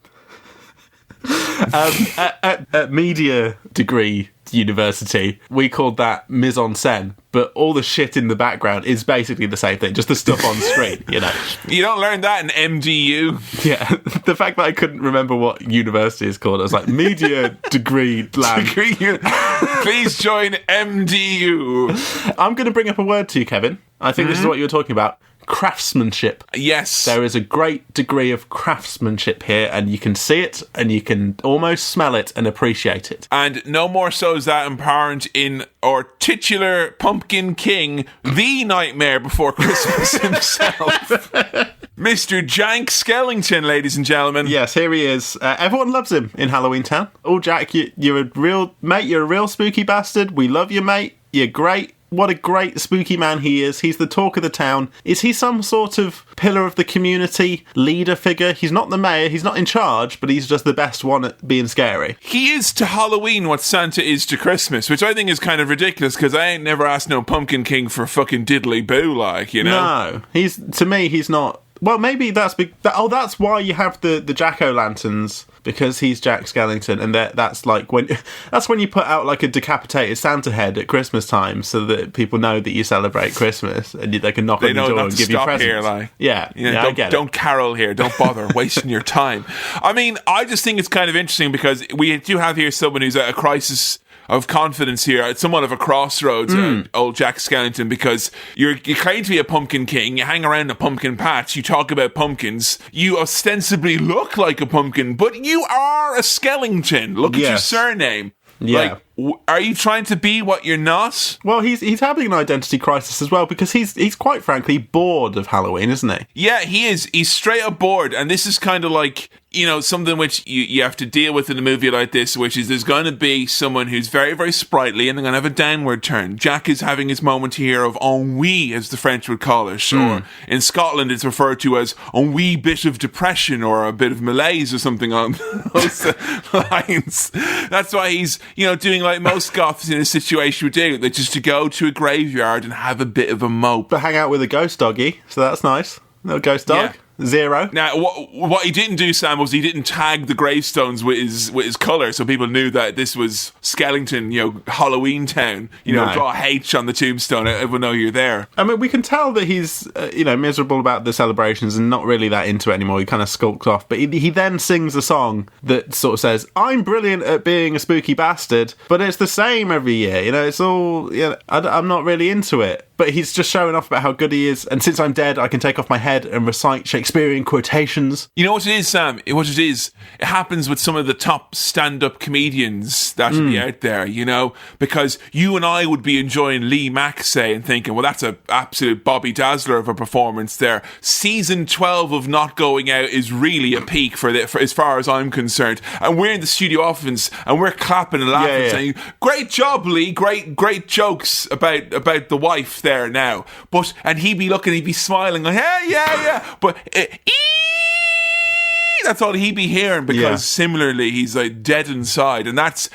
At media degree university, we called that mise en scène, but all the shit in the background is basically the same thing, just the stuff on screen, You don't learn that in MDU. Yeah, the fact that I couldn't remember what university is called, I was like, media degree land. Please join MDU. I'm going to bring up a word to you, Kevin. I think this is what you were talking about. Craftsmanship. Yes. There is a great degree of craftsmanship here, and you can see it, and you can almost smell it and appreciate it. And no more so is that apparent in our titular Pumpkin King, the Nightmare Before Christmas himself. Mr. Jack Skellington, ladies and gentlemen. Yes, here he is. Everyone loves him in Halloween Town. Oh, Jack, you're a real mate. You're a real spooky bastard. We love you, mate. You're great. What a great spooky man he is. He's the talk of the town. Is he some sort of pillar of the community, leader figure? He's not the mayor, he's not in charge, but he's just the best one at being scary. He is to Halloween what Santa is to Christmas, which I think is kind of ridiculous, because I ain't never asked no Pumpkin King for fucking diddly boo, No, to me, he's not. Well, maybe that's that's why you have the jack-o'-lanterns, because he's Jack Skellington, and that's when you put out a decapitated Santa head at Christmas time, so that people know that you celebrate Christmas, and they can knock on your door and give you presents. I get it. Don't carol here. Don't bother wasting your time. I mean, I just think it's kind of interesting, because we do have here someone who's at a crisis of confidence here, at somewhat of a crossroads, old Jack Skellington, because you claim to be a pumpkin king, you hang around a pumpkin patch, you talk about pumpkins, you ostensibly look like a pumpkin, but you are a Skellington. Look at your surname. Yeah. Are you trying to be what you're not? Well, he's having an identity crisis as well, because he's quite frankly bored of Halloween, isn't he? Yeah, he is. He's straight up bored, and this is kind of something which you have to deal with in a movie like this, which is there's going to be someone who's very, very sprightly, and they're going to have a downward turn. Jack is having his moment here of ennui, as the French would call it, or in Scotland it's referred to as a wee bit of depression or a bit of malaise or something on those lines. That's why he's, doing like most goths in a situation would do, which is to go to a graveyard and have a bit of a mope. But hang out with a ghost doggy, so that's nice. No ghost dog. Yeah. Zero. Now, what he didn't do, Sam, was he didn't tag the gravestones with his colour, so people knew that this was Skellington, Halloween Town. Draw a H on the tombstone, everyone know you're there. I mean, we can tell that he's, miserable about the celebrations and not really that into it anymore. He kind of skulks off, but he then sings a song that sort of says, "I'm brilliant at being a spooky bastard, but it's the same every year. It's all, I'm not really into it." But he's just showing off about how good he is, and since I'm dead, I can take off my head and recite Shakespearean quotations. You know what it is, Sam? What it is, it happens with some of the top stand-up comedians that should be out there, because you and I would be enjoying Lee Mack, say, and thinking, well, that's an absolute Bobby Dazzler of a performance there. Season 12 of Not Going Out is really a peak for as far as I'm concerned. And we're in the studio office, and we're clapping and laughing, saying, "Great job, Lee! Great jokes about the wife there now." And he'd be looking, he'd be smiling, like, yeah. But That's all he'd be hearing, because Yeah. similarly he's like dead inside, and that's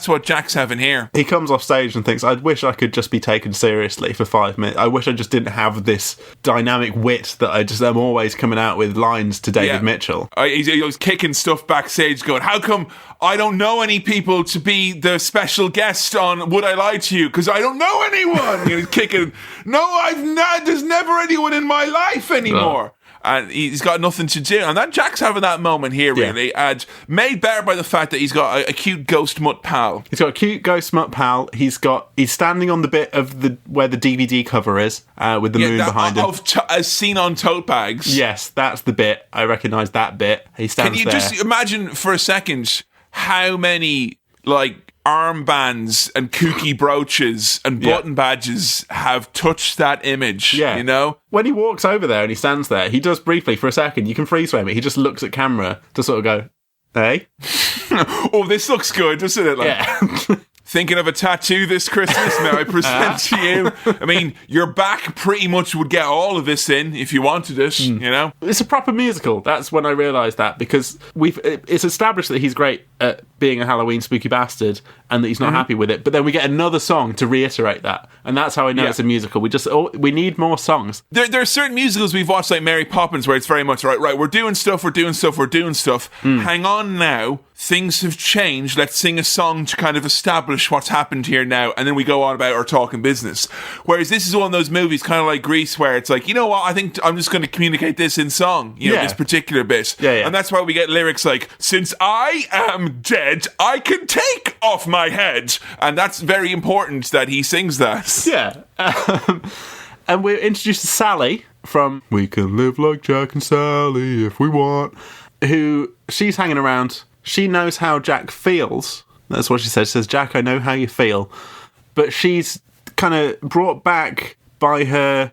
what Jack's having here. He comes off stage and thinks, I wish I could just be taken seriously for 5 minutes. I wish I just didn't have this dynamic wit that I'm always coming out with lines to David Mitchell. He was kicking stuff backstage going, how come I don't know any people to be the special guest on Would I Lie to You? Because I don't know anyone. He's kicking, there's never anyone in my life anymore. And he's got nothing to do. And that Jack's having that moment here, really. And made better by the fact that he's got a cute ghost mutt pal. He's got a cute ghost mutt pal. He's standing on the bit of where the DVD cover is, with the moon behind him. As seen on tote bags. Yes, that's the bit. I recognise that bit. He stands there. Can you just imagine for a second how many, armbands and kooky brooches and button badges have touched that image, you know? When he walks over there and he stands there, he does briefly, for a second, you can freeze frame it, he just looks at camera to sort of go, hey? Oh, this looks good, doesn't it? Yeah. Thinking of a tattoo this Christmas? Now I present to you. I mean, your back pretty much would get all of this in if you wanted it, you know? It's a proper musical. That's when I realised that, because it's established that he's great at being a Halloween spooky bastard and that he's not happy with it, but then we get another song to reiterate that, and that's how I know it's a musical. We need more songs. There are certain musicals we've watched, like Mary Poppins, where it's very much, right, we're doing stuff. Hang on now. Things have changed. Let's sing a song to kind of establish what's happened here now, and then we go on about our talking business. Whereas this is one of those movies, kind of like Grease, where it's like, you know what, I think I'm just going to communicate this in song, this particular bit. Yeah. And that's why we get lyrics like, since I am dead, I can take off my head. And that's very important that he sings that. Yeah. And we're introduced to Sally from We Can Live Like Jack and Sally If We Want, who she's hanging around. She knows how Jack feels. That's what she says. She says, Jack, I know how you feel. But she's kind of brought back by her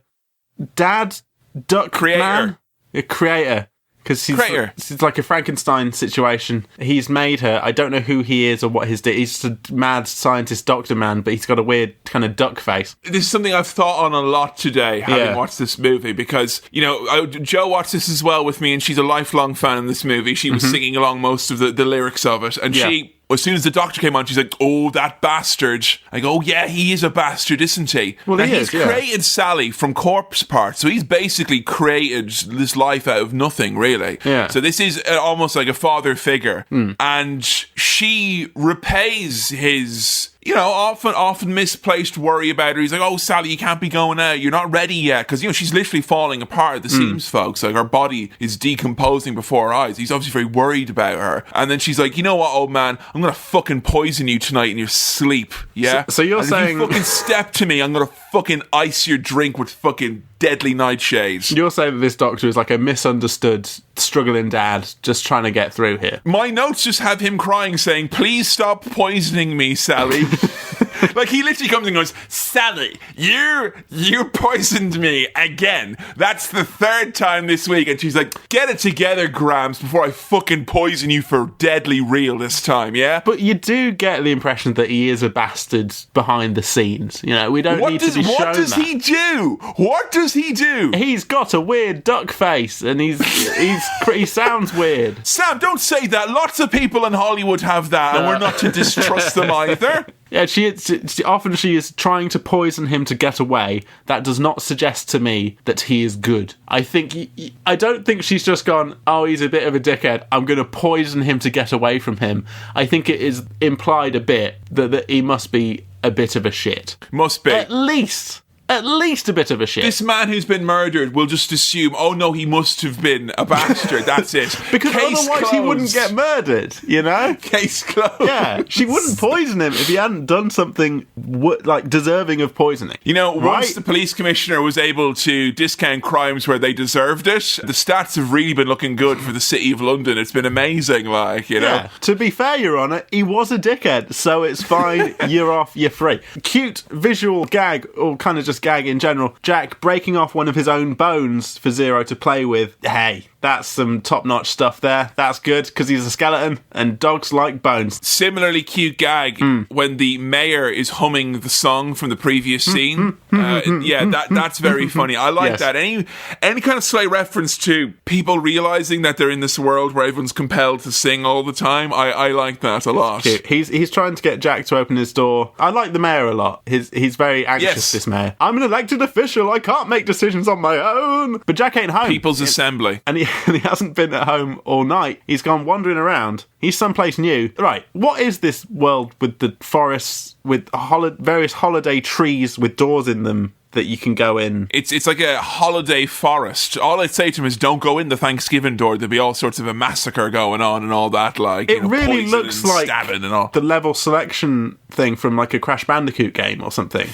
dad, Duck Creator. Man. A creator. Because it's like a Frankenstein situation. He's made her. I don't know who he is or what his he's just a mad scientist doctor man, but he's got a weird kind of duck face. This is something I've thought on a lot today, having watched this movie, because, Jo watched this as well with me, and she's a lifelong fan of this movie. She was singing along most of the lyrics of it, and she... As soon as the doctor came on, she's like, oh, that bastard. I go, oh, yeah, he is a bastard, isn't he? Well, he's created Sally from corpse parts, so he's basically created this life out of nothing, really. Yeah. So this is almost like a father figure. And she repays his... often misplaced worry about her. He's like, oh, Sally, you can't be going out. You're not ready yet. Because, she's literally falling apart at the seams, folks. Like, her body is decomposing before her eyes. He's obviously very worried about her. And then she's like, you know what, old man? I'm going to fucking poison you tonight in your sleep. Yeah? So you're saying... if you fucking step to me, I'm going to fucking ice your drink with fucking deadly nightshades. You're saying that this doctor is like a misunderstood, struggling dad just trying to get through here. My notes just have him crying, saying, please stop poisoning me, Sally. Like, he literally comes and goes, Sally, you poisoned me again. That's the third time this week. And she's like, get it together, Grams, before I fucking poison you for deadly real this time, yeah? But you do get the impression that he is a bastard behind the scenes. We don't need to be shown that. What does he do? What does he do? He's got a weird duck face, and he sounds weird. Sam, don't say that. Lots of people in Hollywood have that, and we're not to distrust them either. Yeah, she is trying to poison him to get away. That does not suggest to me that he is good. I don't think she's just gone, oh, he's a bit of a dickhead, I'm going to poison him to get away from him. I think it is implied a bit that he must be a bit of a shit. Must be. At least a bit of a shit. This man who's been murdered will just assume, oh no, he must have been a bastard. That's it. Because otherwise he wouldn't get murdered, Case closed. Yeah, she wouldn't poison him if he hadn't done something deserving of poisoning. Once the police commissioner was able to discount crimes where they deserved it, the stats have really been looking good for the City of London. It's been amazing, Yeah. To be fair, Your Honour, he was a dickhead, so it's fine. You're off, you're free. Cute visual gag, or kind of just Christmas gag in general. Jack breaking off one of his own bones for Zero to play with. Hey, that's some top-notch stuff there. That's good, because he's a skeleton, and dogs like bones. Similarly cute gag when the mayor is humming the song from the previous scene. That's very funny. I like that. Any kind of slight reference to people realising that they're in this world where everyone's compelled to sing all the time, I like that a lot. Cute. He's trying to get Jack to open his door. I like the mayor a lot. He's very anxious, this mayor. I'm an elected official. I can't make decisions on my own. But Jack ain't home. People's Assembly. And he hasn't been at home all night. He's gone wandering around. He's someplace new. Right, what is this world with the forests, with various holiday trees with doors in them that you can go in? It's like a holiday forest. All I'd say to him is don't go in the Thanksgiving door. There'll be all sorts of a massacre going on and all that. Like, it really looks like stabbing and all. The level selection thing from like a Crash Bandicoot game or something.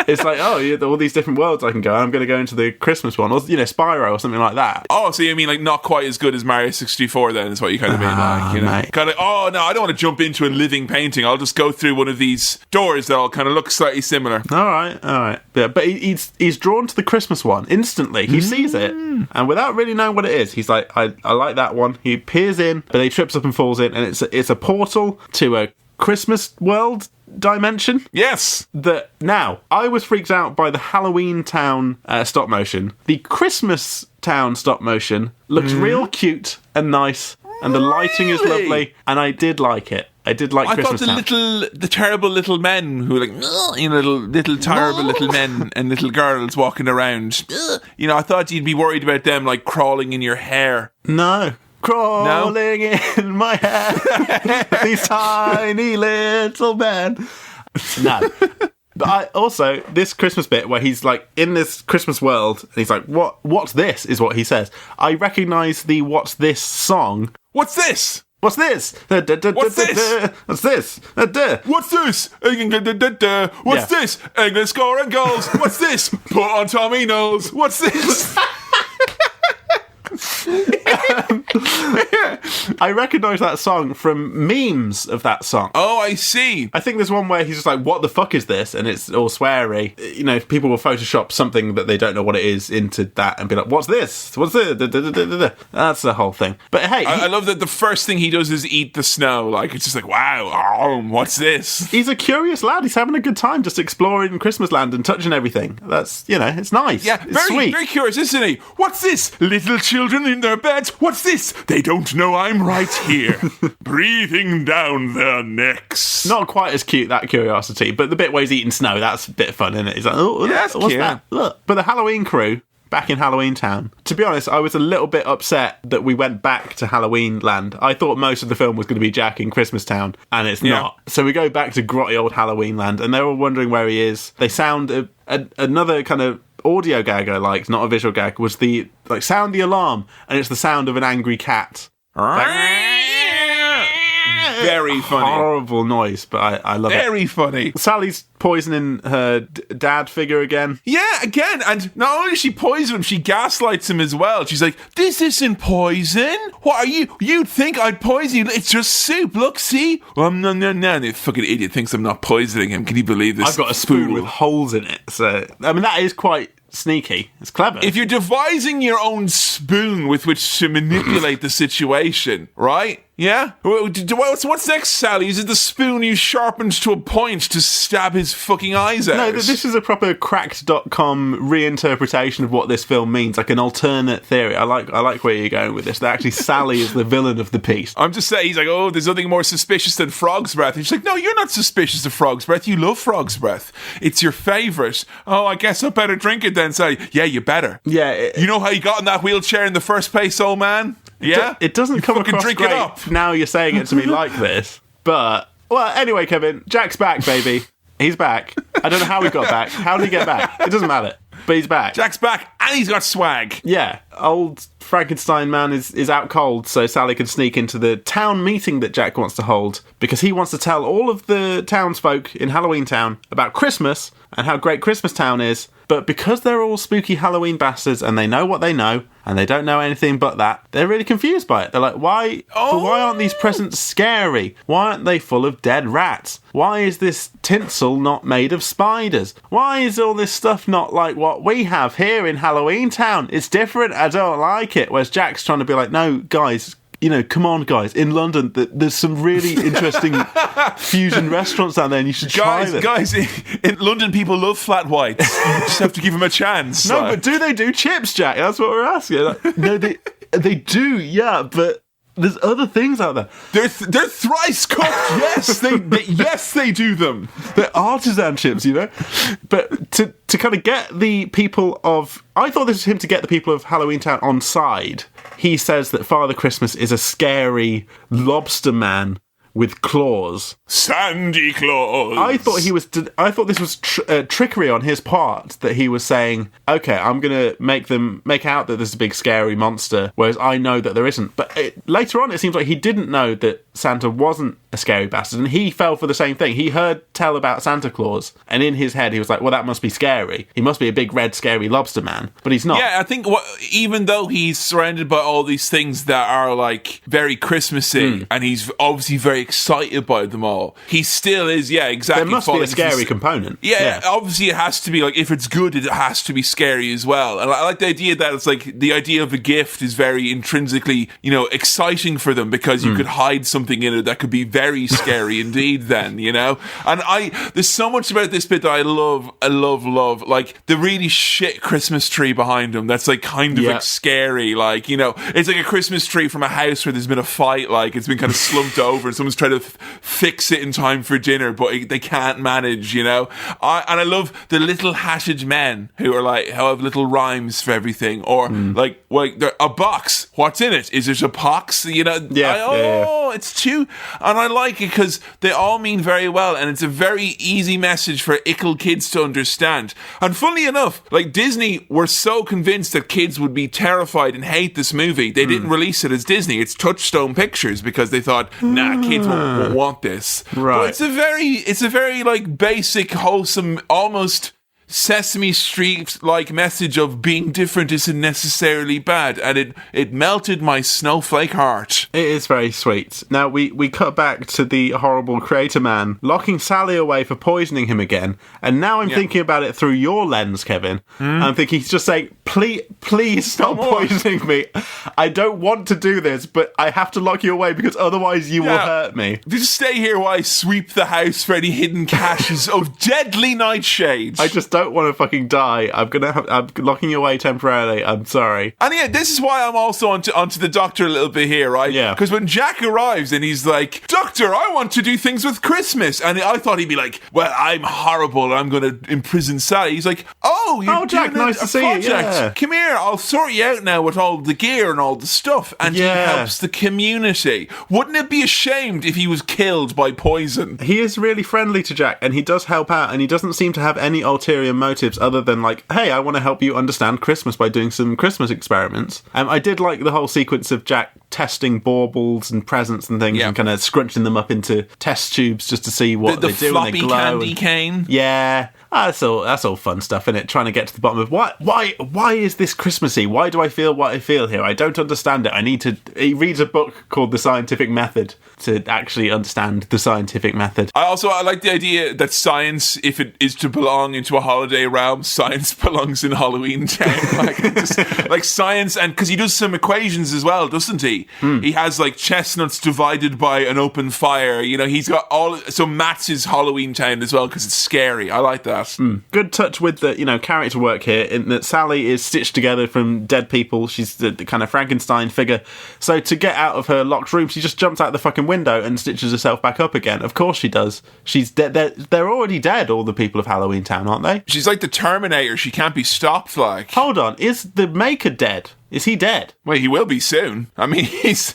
It's like, oh, yeah, all these different worlds I can go. I'm going to go into the Christmas one, or Spyro or something like that. Oh, so you mean like not quite as good as Mario 64 then, is what you kind of mean, like, mate. Kind of, oh no, I don't want to jump into a living painting. I'll just go through one of these doors that all kind of look slightly similar. All right. Yeah, but he's drawn to the Christmas one instantly. He sees it, and without really knowing what it is, he's like, I like that one. He peers in, but he trips up and falls in, and it's a portal to a Christmas world dimension. Yes. Now, I was freaked out by the Halloween Town stop motion. The Christmas Town stop motion looks real cute and nice, and the lighting is lovely, and I did like it. I did like Christmas Town. I thought the terrible little men who were like, little terrible little men and little girls walking around. I thought you'd be worried about them like crawling in your hair. No. Crawling in my hair, these tiny little men. No. But this Christmas bit where he's like in this Christmas world, and he's like, what's this, is what he says. I recognise the What's This song. What's this? What's this? What's this? What's this? What's this? What's this? England scoring goals. What's this? Put on Tommy Knowles. What's this? I recognise that song from memes of that song. Oh, I see. I think there's one where he's just like, what the fuck is this? And it's all sweary. People will Photoshop something that they don't know what it is into that and be like, what's this? What's this? That's the whole thing. But hey, I love that the first thing he does is eat the snow. Like, it's just like, wow, what's this? He's a curious lad. He's having a good time just exploring Christmas land and touching everything. That's, it's nice. Yeah, it's sweet. Very curious, isn't he? What's this? Little children in their beds. What's this? They don't know I'm right here. Breathing down their necks. Not quite as cute, that curiosity, but the bit where he's eating snow, that's a bit of fun, isn't it? He's like, oh, yeah, that's what's cute. that? Look. But the Halloween crew, back in Halloween Town, to be honest, I was a little bit upset that we went back to Halloween Land. I thought most of the film was going to be Jack in Christmas Town, and it's not. So we go back to grotty old Halloween Land, and they're all wondering where he is. They sound another kind of audio gag I liked, not a visual gag, was the sound the alarm, and it's the sound of an angry cat. Very funny. Horrible noise, but I love it. Very funny. Sally's poisoning her dad figure again. Yeah, again. And not only does she poison him, she gaslights him as well. She's like, this isn't poison. What are you? You'd think I'd poison you. It's just soup. Look, see? No. The fucking idiot thinks I'm not poisoning him. Can you believe this? I've got a spoon with holes in it. So, I mean, that is quite sneaky. It's clever. If you're devising your own spoon with which to manipulate the situation, right? Yeah? What's next, Sally? Is it the spoon you sharpened to a point to stab his fucking eyes out? No, this is a proper Cracked.com reinterpretation of what this film means, like an alternate theory. I like where you're going with this. That actually Sally is the villain of the piece. I'm just saying, he's like, oh, there's nothing more suspicious than frog's breath. And she's like, no, you're not suspicious of frog's breath. You love frog's breath. It's your favourite. Oh, I guess I better drink it then, Sally. Yeah, you better. Yeah. You know how you got in that wheelchair in the first place, old man? Yeah? It doesn't come across drink great it up. Now you're saying it to me like this. But, well, anyway, Kevin, Jack's back, baby. He's back. I don't know how he got back. How did he get back? It doesn't matter. But he's back. Jack's back, and he's got swag. Yeah, old Frankenstein man is out cold, so Sally can sneak into the town meeting that Jack wants to hold, because he wants to tell all of the townsfolk in Halloween Town about Christmas and how great Christmas Town is. But because they're all spooky Halloween bastards and they know what they know, and they don't know anything but that, they're really confused by it. They're like, why aren't these presents scary? Why aren't they full of dead rats? Why is this tinsel not made of spiders? Why is all this stuff not like what we have here in Halloween Town? It's different, I don't like it. Whereas Jack's trying to be like, no, guys, come on, guys. In London, there's some really interesting fusion restaurants down there, and you should try them. Guys, in London, people love flat whites. You just have to give them a chance. No, but do they do chips, Jack? That's what we're asking. Like, no, they do, yeah, but there's other things out there. They're thrice cooked. Yes, they do them. They're artisan chips, But to kind of get the people of... I thought this was him to get the people of Halloween Town on side. He says that Father Christmas is a scary lobster man with claws. Sandy claws. I thought this was trickery on his part, that he was saying, okay, I'm going to make out that there's a big scary monster, whereas I know that there isn't. But later on, it seems like he didn't know that Santa wasn't a scary bastard, and he fell for the same thing. He heard tell about Santa Claus, and in his head, he was like, well, that must be scary. He must be a big, red, scary lobster man. But he's not. Yeah, I think even though he's surrounded by all these things that are, like, very Christmassy, and he's obviously very excited by them all, he still is, exactly. There must be a scary component. Yeah, obviously it has to be, like, if it's good, it has to be scary as well. And I like the idea that it's like, the idea of a gift is very intrinsically, exciting for them, because you could hide something in it that could be very scary indeed then, And there's so much about this bit that I love, like, the really shit Christmas tree behind him that's, like, kind of, like, scary, like, it's like a Christmas tree from a house where there's been a fight, like, it's been kind of slumped over and someone's trying to fix it in time for dinner, but they can't manage, And I love the little hatted men who are like, who have little rhymes for everything, or like a box. What's in it? Is it a pox? It's too, and I like it because they all mean very well, and it's a very easy message for ickle kids to understand. And funnily enough, like, Disney were so convinced that kids would be terrified and hate this movie, they didn't release it as Disney. It's Touchstone Pictures, because they thought, nah, kids won't want this. Right. But it's a very like basic, wholesome, almost Sesame Street-like message of being different isn't necessarily bad, and it melted my snowflake heart. It is very sweet. Now, we cut back to the horrible creator man locking Sally away for poisoning him again, and now I'm thinking about it through your lens, Kevin. I'm thinking he's just saying, please stop poisoning me. I don't want to do this, but I have to lock you away because otherwise you will hurt me. Just stay here while I sweep the house for any hidden caches of deadly nightshades. I just don't want to fucking die. I'm locking you away temporarily. I'm sorry. And yeah, this is why I'm also onto the doctor a little bit here, right? Yeah. Because when Jack arrives and he's like, Doctor, I want to do things with Christmas. And I thought he'd be like, well, I'm horrible. I'm going to imprison Sally. He's like, you're Jack, doing nice to see project. you. Yeah. Come here, I'll sort you out now with all the gear and all the stuff. And he helps the community. Wouldn't it be ashamed if he was killed by poison? He is really friendly to Jack, and he does help out, and he doesn't seem to have any ulterior motives other than like, hey, I want to help you understand Christmas by doing some Christmas experiments. I did like the whole sequence of Jack testing baubles and presents and things, and kind of scrunching them up into test tubes just to see what they do when they glow. The floppy candy cane. Yeah. That's all fun stuff, isn't it? Trying to get to the bottom of why is this Christmassy? Why do I feel what I feel here? I don't understand it. He reads a book called The Scientific Method to actually understand the scientific method. I like the idea that science, if it is to belong into a holiday realm, science belongs in Halloween Town. Like science, and because he does some equations as well, doesn't he? He has like chestnuts divided by an open fire. He's got so maths is Halloween Town as well because it's scary. I like that. Good touch with the character work here, in that Sally is stitched together from dead people. She's the kind of Frankenstein figure. So to get out of her locked room, she just jumps out the fucking window and stitches herself back up again. Of course she does. She's dead. They're already dead, all the people of Halloween Town, aren't they? She's like the Terminator. She can't be stopped. Like, hold on, is the Maker dead? Is he dead? Well, he will be soon. I mean, he's...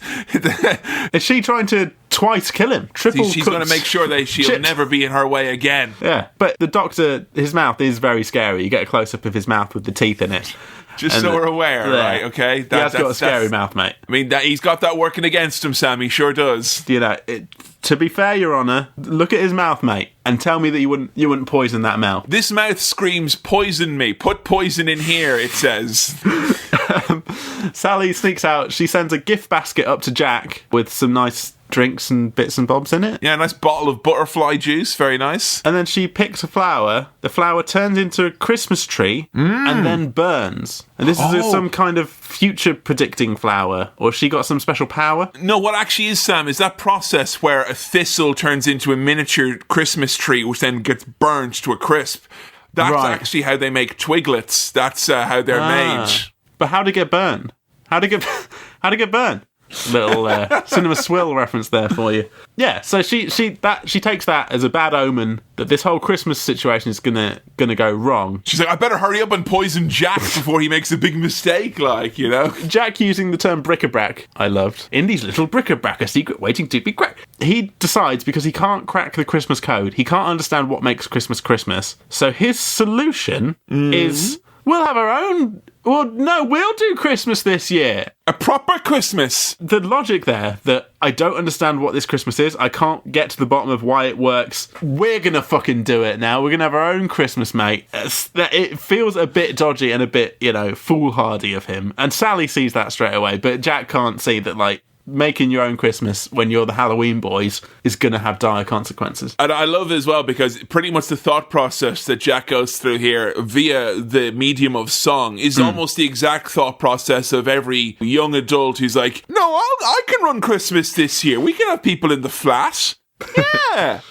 Is she trying to twice kill him? She's going to make sure that she'll never be in her way again. Yeah, but the doctor, his mouth is very scary. You get a close-up of his mouth with the teeth in it. Just so we're aware, right? Okay, He has got a scary mouth, mate. I mean, he's got that working against him, Sam. He sure does. You know, to be fair, Your Honour, look at his mouth, mate, and tell me that you wouldn't poison that mouth. This mouth screams, "Poison me! Put poison in here!" It says. Sally sneaks out. She sends a gift basket up to Jack with some nice drinks and bits and bobs in it. Yeah, a nice bottle of butterfly juice. Very nice. And then she picks a flower. The flower turns into a Christmas tree and then burns. And this is some kind of future predicting flower. Or she got some special power? No, what actually is, Sam, is that process where a thistle turns into a miniature Christmas tree, which then gets burnt to a crisp. That's actually how they make twiglets. That's how they're made. But how'd it get burned? How'd it get burned? Little Cinema Swirl reference there for you. Yeah, so she takes that as a bad omen that this whole Christmas situation is gonna go wrong. She's like, I better hurry up and poison Jack before he makes a big mistake, like, you know? Jack using the term bric-a-brac, I loved. Indy's little bric-a-brac, a secret waiting to be cracked. He decides, because he can't crack the Christmas code, he can't understand what makes Christmas Christmas, so his solution is, we'll have our own... Well, no, we'll do Christmas this year. A proper Christmas. The logic there, that I don't understand what this Christmas is, I can't get to the bottom of why it works, we're gonna fucking do it now, we're gonna have our own Christmas, mate. It feels a bit dodgy and a bit, foolhardy of him. And Sally sees that straight away, but Jack can't see that, like, making your own Christmas when you're the Halloween boys is going to have dire consequences. And I love it as well because pretty much the thought process that Jack goes through here via the medium of song is almost the exact thought process of every young adult who's like, no, I can run Christmas this year. We can have people in the flat. Yeah.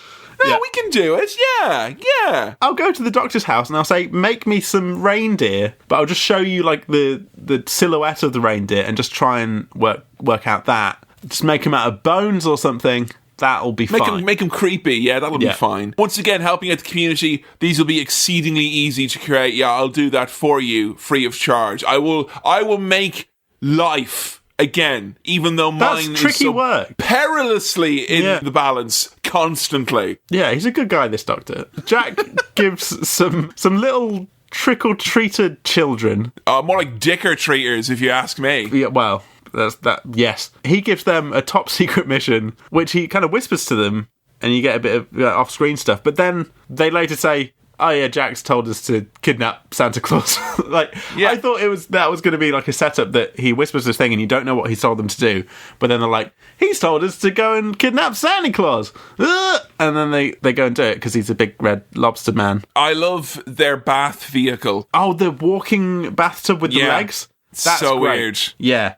No, we can do it. Yeah. I'll go to the doctor's house and I'll say, make me some reindeer, but I'll just show you like the silhouette of the reindeer and just try and work out that. Just make them out of bones or something. That'll be fine. Make them creepy. Yeah, that'll be fine. Once again, helping out the community. These will be exceedingly easy to create. Yeah, I'll do that for you, free of charge. I will make life. Again, even though mine is so work. Perilously in the balance constantly. Yeah, he's a good guy, this doctor. Jack gives some little trick-or-treater children. More like dicker-treaters, if you ask me. Yeah, well, that's that. Yes. He gives them a top-secret mission, which he kind of whispers to them, and you get a bit of off-screen stuff. But then they later say, oh yeah, Jack's told us to kidnap Santa Claus. I thought that was going to be like a setup that he whispers this thing and you don't know what he's told them to do. But then they're like, he's told us to go and kidnap Santa Claus. And then they go and do it because he's a big red lobster man. I love their bath vehicle. Oh, the walking bathtub with the legs? That's so great. Weird. Yeah.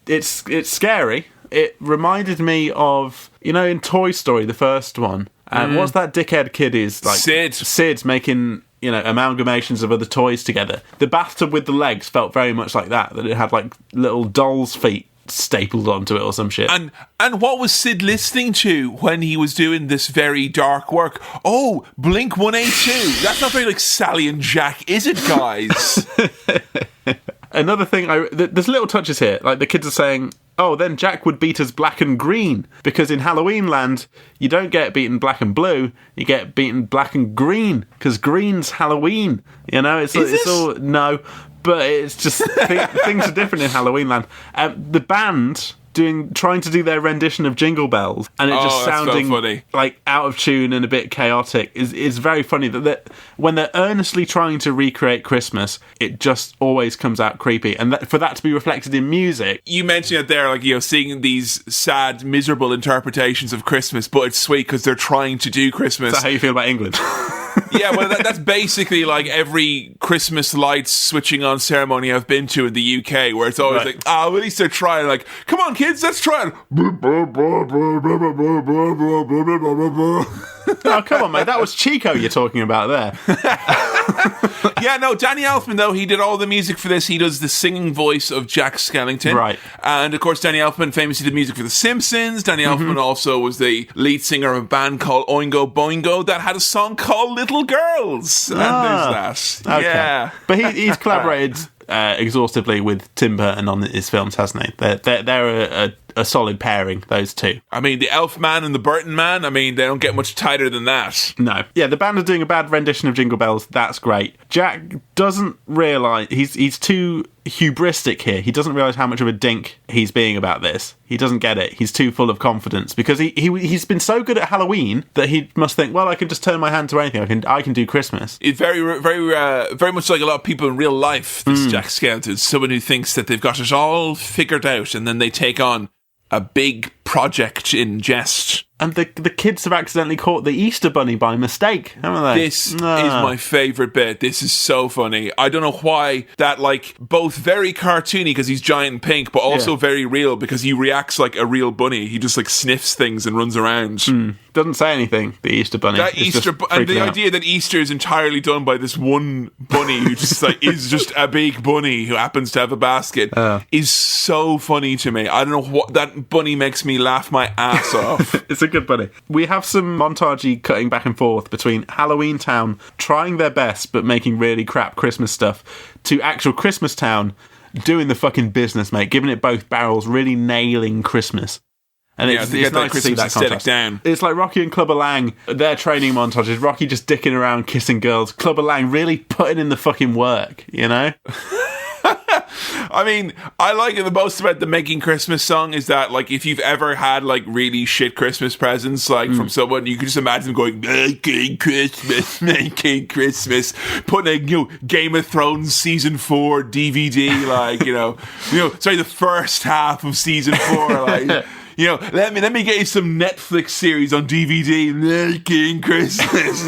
It's scary. It reminded me of, in Toy Story, the first one. And what's that dickhead kid is like? Sid's making, amalgamations of other toys together. The bathtub with the legs felt very much like that it had like little doll's feet stapled onto it or some shit. And what was Sid listening to when he was doing this very dark work? Oh, Blink 182. That's not very like Sally and Jack, is it, guys? Another thing, there's little touches here. Like the kids are saying, oh, then Jack would beat us black and green. Because in Halloween land, you don't get beaten black and blue, you get beaten black and green. Because green's Halloween. It's all... No, but it's just... things are different in Halloween land. The band... trying to do their rendition of Jingle Bells, and it just sounding so like out of tune and a bit chaotic is very funny. That when they're earnestly trying to recreate Christmas, it just always comes out creepy, and for that to be reflected in music. You mentioned it there, like seeing these sad, miserable interpretations of Christmas, but it's sweet because they're trying to do Christmas. Is that how you feel about England? Yeah, well, that's basically like every Christmas lights switching on ceremony I've been to in the UK, where it's always like, at least they're trying. Like, come on, kids, let's try it. Oh, come on, mate. That was Chico you're talking about there. Yeah, no, Danny Elfman, though, he did all the music for this. He does the singing voice of Jack Skellington. Right. And, of course, Danny Elfman famously did music for The Simpsons. Danny Elfman also was the lead singer of a band called Oingo Boingo that had a song called Little Girls. And there's that. Okay. Yeah. But he's collaborated exhaustively with Tim Burton on his films, hasn't he? They're a solid pairing, those two. I mean, the Elf Man and the Burton Man, they don't get much tighter than that. No. Yeah, the band are doing a bad rendition of Jingle Bells. That's great. Jack doesn't realise he's too hubristic here. He doesn't realise how much of a dink he's being about this. He doesn't get it. He's too full of confidence because he's been so good at Halloween that he must think, well, I can just turn my hand to anything. I can do Christmas. It's very much like a lot of people in real life. This Jack Scout is someone who thinks that they've got it all figured out, and then they take on a big project in jest. And the kids have accidentally caught the Easter Bunny by mistake, haven't they? This is my favourite bit. This is so funny. I don't know why that, like, both very cartoony because he's giant and pink, but also very real because he reacts like a real bunny. He just, like, sniffs things and runs around. Doesn't say anything, the Easter Bunny. And the idea that Easter is entirely done by this one bunny who just, like, is just a big bunny who happens to have a basket is so funny to me. I don't know what... That bunny makes me laugh my ass off. It's a good bunny. We have some montagey cutting back and forth between Halloween Town trying their best but making really crap Christmas stuff to actual Christmas Town doing the fucking business, mate, giving it both barrels, really nailing Christmas. And it's nice to see that contrast. Down. It's like Rocky and Clubber Lang, their training montages. Rocky just dicking around, kissing girls. Clubber Lang really putting in the fucking work, you know? I mean, I like it the most about the Making Christmas song is that, like, if you've ever had, like, really shit Christmas presents, like, from someone, you can just imagine them going, Making Christmas, putting a, Game of Thrones Season 4 DVD, like, the first half of Season 4, like... let me get you some Netflix series on DVD. Making Christmas,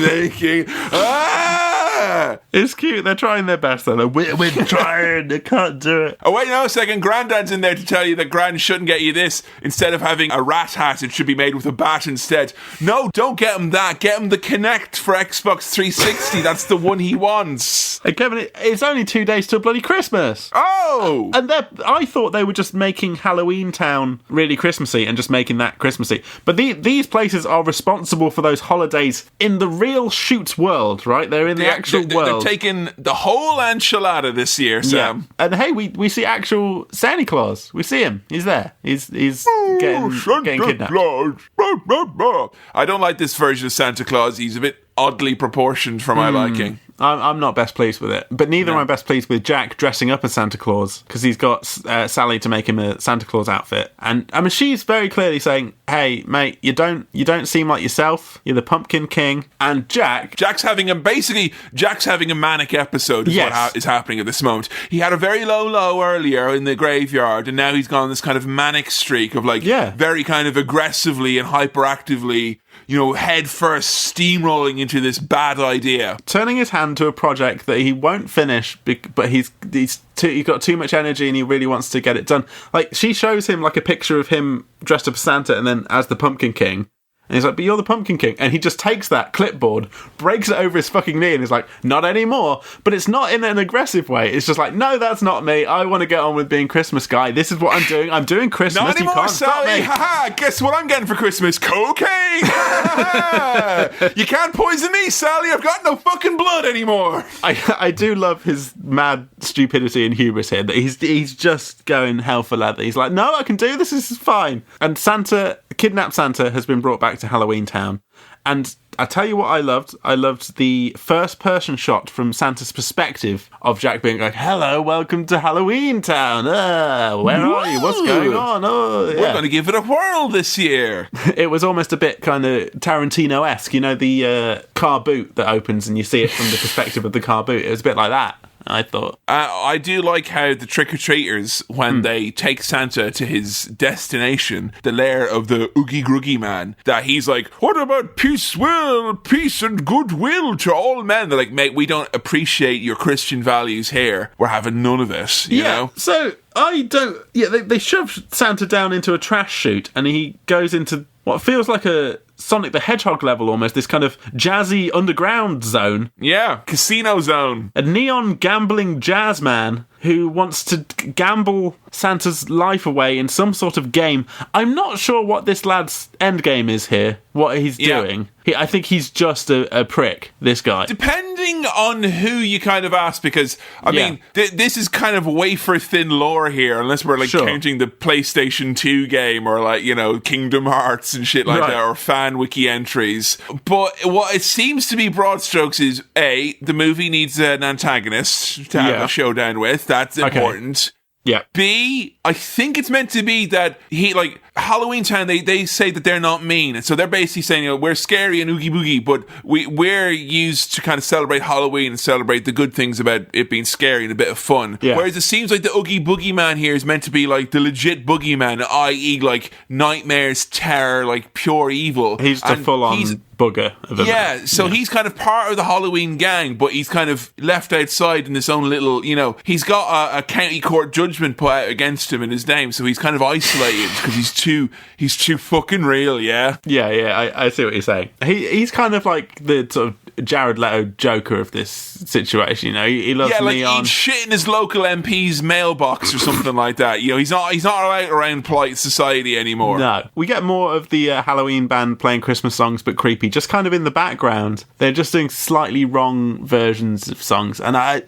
It's cute. They're trying their best, though. We're trying. They can't do it. Oh, wait, no, a second. Grandad's in there to tell you that Grand shouldn't get you this. Instead of having a rat hat, it should be made with a bat instead. No, don't get him that. Get him the Kinect for Xbox 360. That's the one he wants. Hey, Kevin, it's only 2 days till bloody Christmas. Oh! And I thought they were just making Halloween Town really Christmassy and just making that Christmassy. But these places are responsible for those holidays in the real shoot world, right? They're in the actual world. They're taking the whole enchilada this year, Sam. Yeah. And hey, we see actual Santa Claus. We see him. He's there. He's getting kidnapped. I don't like this version of Santa Claus. He's a bit oddly proportioned for my liking. I'm not best pleased with it, but neither am I best pleased with Jack dressing up as Santa Claus because he's got Sally to make him a Santa Claus outfit, and I mean she's very clearly saying, "Hey, mate, you don't seem like yourself. You're the Pumpkin King." And Jack's having a manic episode. Is what is happening at this moment. He had a very low earlier in the graveyard, and now he's gone on this kind of manic streak of very kind of aggressively and hyperactively. Head first steamrolling into this bad idea. Turning his hand to a project that he won't finish, but he's got too much energy and he really wants to get it done. Like, she shows him, like, a picture of him dressed up as Santa and then as the Pumpkin King. And he's like, but you're the Pumpkin King. And he just takes that clipboard, breaks it over his fucking knee, and he's like, not anymore. But it's not in an aggressive way. It's just like, no, that's not me. I want to get on with being Christmas guy. This is what I'm doing. I'm doing Christmas. Not anymore, you can't stop Sally. me. Ha-ha. Guess what I'm getting for Christmas? Cocaine. You can't poison me, Sally. I've got no fucking blood anymore. I do love his mad stupidity and hubris here. That he's just going hell for leather. He's like, no, I can do this. This is fine. And Kidnapped Santa has been brought back to Halloween Town. And I tell you what I loved. I loved the first-person shot from Santa's perspective of Jack being like, hello, welcome to Halloween Town. Where are you? What's going on? We're going to give it a whirl this year. It was almost a bit kind of Tarantino-esque. The car boot that opens and you see it from the perspective of the car boot. It was a bit like that, I thought. I do like how the trick-or-treaters, when they take Santa to his destination, the lair of the Oogie Groogie Man, that he's like, what about peace and goodwill to all men? They're like, mate, we don't appreciate your Christian values here. We're having none of it, you know? So, I don't... Yeah, they shove Santa down into a trash chute, and he goes into what feels like a Sonic the Hedgehog level almost, this kind of jazzy underground zone. Yeah, casino zone. A neon gambling jazz man who wants to gamble Santa's life away in some sort of game. I'm not sure what this lad's end game is here, what he's doing. I think he's just a prick, this guy. Depending on who you kind of ask, because, I mean, this is kind of wafer-thin lore here, unless we're, counting the PlayStation 2 game, or, Kingdom Hearts and shit like that, or Fan fan wiki entries. But what it seems to be broad strokes is, A, the movie needs an antagonist to have a showdown with. That's important. Yeah. B, I think it's meant to be that Halloween Town, they say that they're not mean. And so they're basically saying, we're scary and oogie boogie, but we're used to kind of celebrate Halloween and celebrate the good things about it being scary and a bit of fun. Yeah. Whereas it seems like the oogie boogie man here is meant to be like the legit boogeyman, i.e. like nightmares, terror, like pure evil. He's the full-on bugger of a so he's kind of part of the Halloween gang, but he's kind of left outside in this own little, he's got a county court judgment put out against him in his name, so he's kind of isolated because he's too fucking real. I see what you're saying. He's kind of like the sort of Jared Leto Joker of this situation. He loves neon. He'd shit in his local MP's mailbox or something like that. He's not allowed around polite society anymore. No, we get more of the Halloween band playing Christmas songs, but creepy, just kind of in the background. They're just doing slightly wrong versions of songs, and I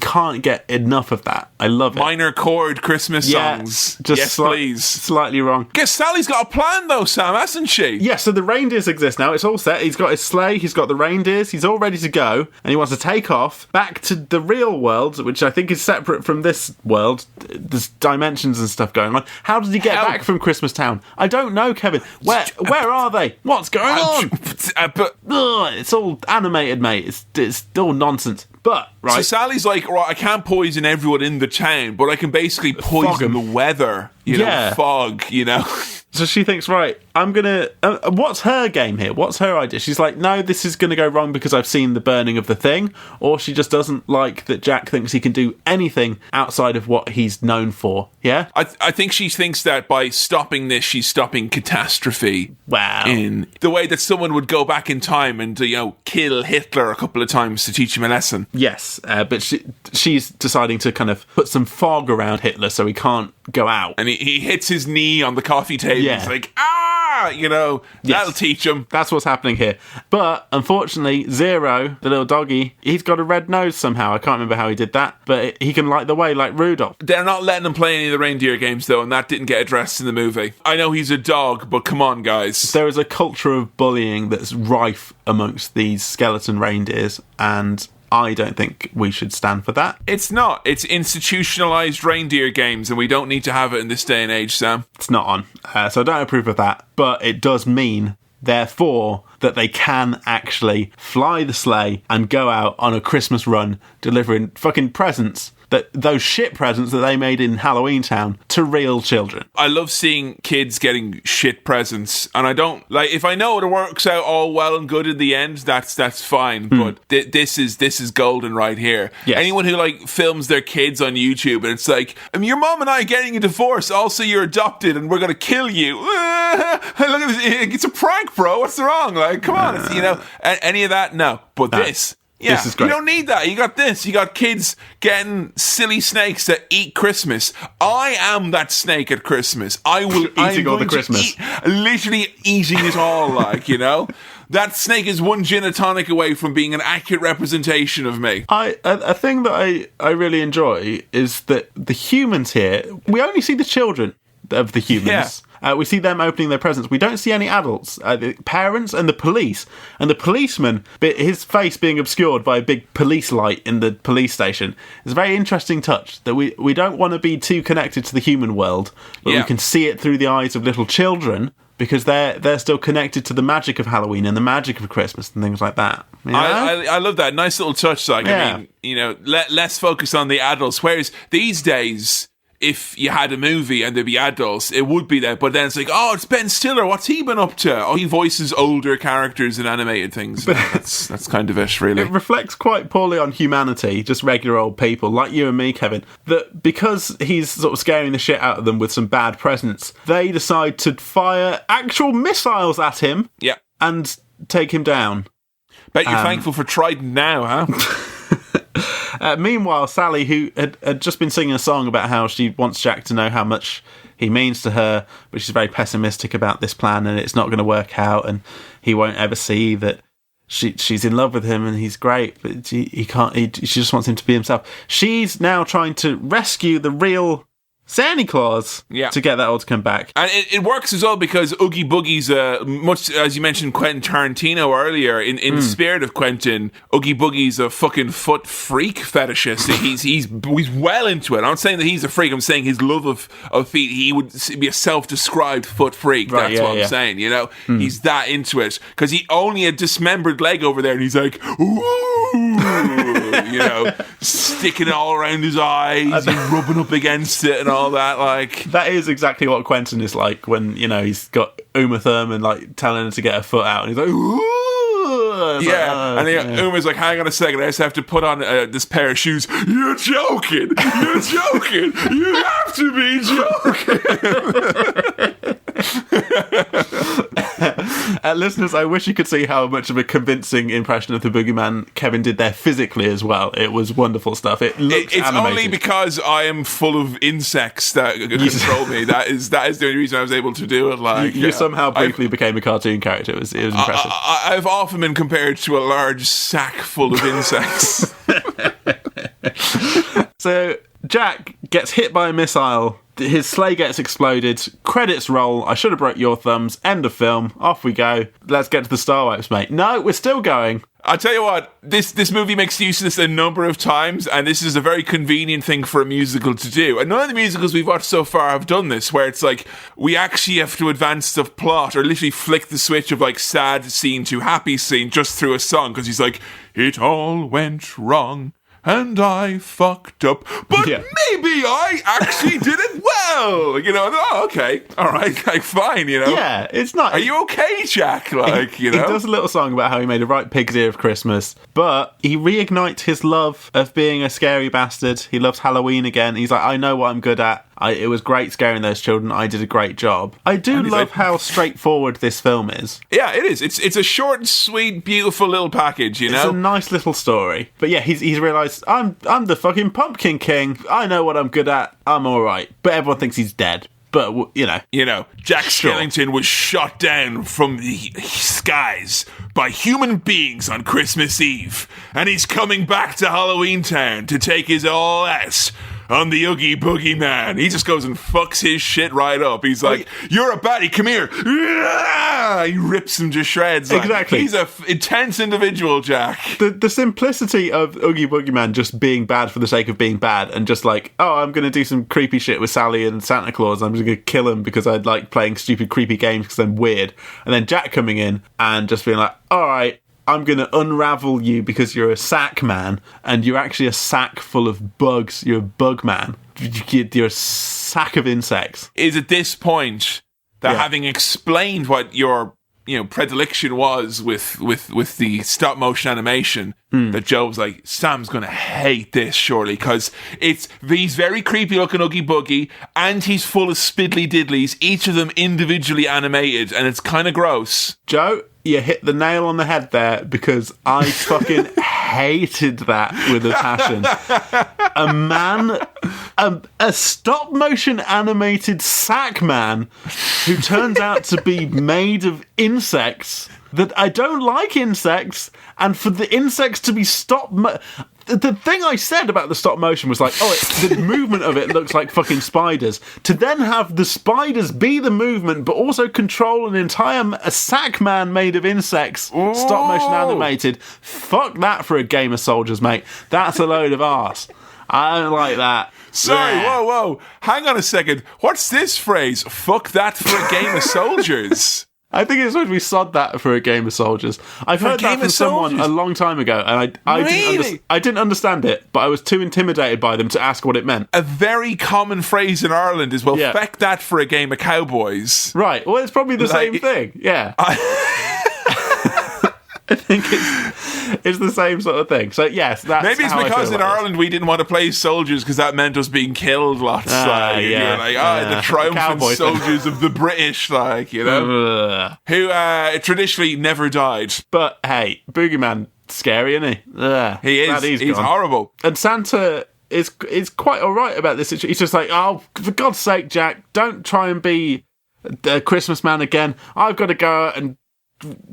can't get enough of that. I love it. Minor chord Christmas songs. Just please. Slightly wrong. Guess Sally's got a plan though, Sam, hasn't she? Yeah, so the reindeers exist now. It's all set. He's got his sleigh, he's got the reindeers, he's all ready to go, and he wants to take off back to the real world, which I think is separate from this world. There's dimensions and stuff going on. How did he get back from Christmas Town? I don't know, Kevin. Where are they? What's going on? It's all animated, mate. It's all nonsense. But, right. So Sally's like, right, I can't poison everyone in the town, but I can basically poison the weather. Fog. So she thinks, right, I'm going to... what's her game here? What's her idea? She's like, no, this is going to go wrong because I've seen the burning of the thing. Or she just doesn't like that Jack thinks he can do anything outside of what he's known for. Yeah? I think she thinks that by stopping this, she's stopping catastrophe. Wow. In the way that someone would go back in time and, kill Hitler a couple of times to teach him a lesson. Yes, but she's deciding to kind of put some fog around Hitler so he can't go out. And he hits his knee on the coffee table. Yeah. He's like, that'll teach him. That's what's happening here. But, unfortunately, Zero, the little doggy, he's got a red nose somehow. I can't remember how he did that, but he can light the way like Rudolph. They're not letting him play any of the reindeer games, though, and that didn't get addressed in the movie. I know he's a dog, but come on, guys. There is a culture of bullying that's rife amongst these skeleton reindeers, and I don't think we should stand for that. It's not. It's institutionalized reindeer games, and we don't need to have it in this day and age, Sam. It's not on. So I don't approve of that. But it does mean, therefore, that they can actually fly the sleigh and go out on a Christmas run delivering fucking presents, those shit presents that they made in Halloween Town, to real children. I love seeing kids getting shit presents, and I don't if I know it works out all well and good in the end, that's fine. But this is golden right here. Yes. Anyone who films their kids on YouTube and it's like, your mom and I are getting a divorce, also you're adopted and we're gonna kill you. Look at this, it's a prank, bro. What's wrong? Come on, it's, any of that? No, but this. Yeah, this is great. You don't need that. You got this. You got kids getting silly snakes that eat Christmas. I am that snake at Christmas. I will eating all the Christmas. Literally eating it all, That snake is one gin and tonic away from being an accurate representation of me. A thing that I really enjoy is that the humans here, we only see the children of the humans. Yeah. We see them opening their presents. We don't see any adults. The parents and the police. And the policeman, his face being obscured by a big police light in the police station, is a very interesting touch. That we don't want to be too connected to the human world, but we can see it through the eyes of little children, because they're still connected to the magic of Halloween and the magic of Christmas and things like that. You know? I love that. Nice little touch. I mean, let's focus on the adults. Whereas these days, if you had a movie and there'd be adults, it would be that. But then it's like, it's Ben Stiller. What's he been up to? Oh, he voices older characters in animated things. But that's kind of it, really. It reflects quite poorly on humanity, just regular old people like you and me, Kevin, that because he's sort of scaring the shit out of them with some bad presents, they decide to fire actual missiles at him and take him down. Bet you're thankful for Trident now, huh? Meanwhile, Sally, who had just been singing a song about how she wants Jack to know how much he means to her, but she's very pessimistic about this plan and it's not going to work out and he won't ever see that she's in love with him and he's great, but she just wants him to be himself. She's now trying to rescue the real Santa Claus to get that all to come back. And it works as well because Oogie Boogie's, much as you mentioned Quentin Tarantino earlier, in the spirit of Quentin, Oogie Boogie's a fucking foot freak fetishist. he's well into it. I'm not saying that he's a freak. I'm saying his love of feet, he would be a self-described foot freak. Right, That's what I'm saying, you know? He's that into it. Because he only a dismembered leg over there and he's like, ooh, you know, sticking it all around his eyes and rubbing up against it and all that. Like, that is exactly what Quentin is like when, you know, he's got Uma Thurman like telling her to get her foot out and he's like, ooh. Yeah, and Uma's like, hang on a second, I just have to put on this pair of shoes. You're joking. You're joking. You have to be joking. Listeners, I wish you could see how much of a convincing impression of the Boogeyman Kevin did there physically as well. It was wonderful stuff. It's animated. Only because I am full of insects that control me. That is the only reason I was able to do it. Like, you somehow briefly became a cartoon character. It was impressive. I've often been compared to a large sack full of insects. So Jack gets hit by a missile. His sleigh gets exploded. Credits roll. I should have broke your thumbs. End of film. Off we go. Let's get to the Star Wipes, mate. No, we're still going. I'll tell you what, this movie makes use of this a number of times, and this is a very convenient thing for a musical to do. And none of the musicals we've watched so far have done this, where it's like, we actually have to advance the plot, or literally flick the switch of like sad scene to happy scene just through a song, because he's like, it all went wrong. And I fucked up, but maybe I actually did it well. You know, oh, okay, all right, like, fine, you know. Yeah, it's not. Are you okay, Jack? Like, you know. He does a little song about how he made a right pig's ear of Christmas, but he reignites his love of being a scary bastard. He loves Halloween again. He's like, I know what I'm good at. It was great scaring those children. I did a great job. I do love how straightforward this film is. Yeah, it is. It's a short and sweet, beautiful little package, you know? It's a nice little story. But yeah, he's realised, I'm the fucking Pumpkin King. I know what I'm good at. I'm alright. But everyone thinks he's dead. But, you know. Jack Skellington was shot down from the skies by human beings on Christmas Eve. And he's coming back to Halloween Town to take his all out on the Oogie Boogie Man. He just goes and fucks his shit right up. He's like, you're a baddie, come here. He rips him to shreds. Like, exactly. He's an intense individual, Jack. The simplicity of Oogie Boogie Man just being bad for the sake of being bad, and just like, oh, I'm going to do some creepy shit with Sally and Santa Claus. I'm just going to kill him because I like playing stupid, creepy games because I'm weird. And then Jack coming in and just being like, all right, I'm going to unravel you because you're a sack man, and you're actually a sack full of bugs. You're a bug man. You're a sack of insects. Is at this point that having explained what your predilection was with the stop motion animation, that Joe was like, Sam's going to hate this surely, because he's very creepy looking Oogie Boogie, and he's full of spiddly diddlies, each of them individually animated, and it's kind of gross. Joe, you hit the nail on the head there, because I fucking hated that with a passion. A stop motion animated sack man who turns out to be made of insects, that I don't like insects, and for the insects to be the thing I said about the stop motion was like, the movement of it looks like fucking spiders. To then have the spiders be the movement, but also control a sack man made of insects, stop motion animated. Fuck that for a game of soldiers, mate. That's a load of arse. I don't like that. Sorry, whoa. Hang on a second. What's this phrase? Fuck that for a game of soldiers. I think it's supposed to be sod that for a game of soldiers. I've heard that from someone a long time ago, and I didn't understand it, but I was too intimidated by them to ask what it meant. A very common phrase in Ireland is, feck that for a game of cowboys. Right, well, it's probably the same thing, yeah. I think it's the same sort of thing. So yes, that's maybe it's because in Ireland we didn't want to play soldiers because that meant us being killed lots. The triumphant soldiers of the British, who traditionally never died. But hey, Boogeyman, scary, isn't he? He is. He's horrible. And Santa is quite all right about this. He's just like, oh, for God's sake, Jack, don't try and be a Christmas man again. I've got to go and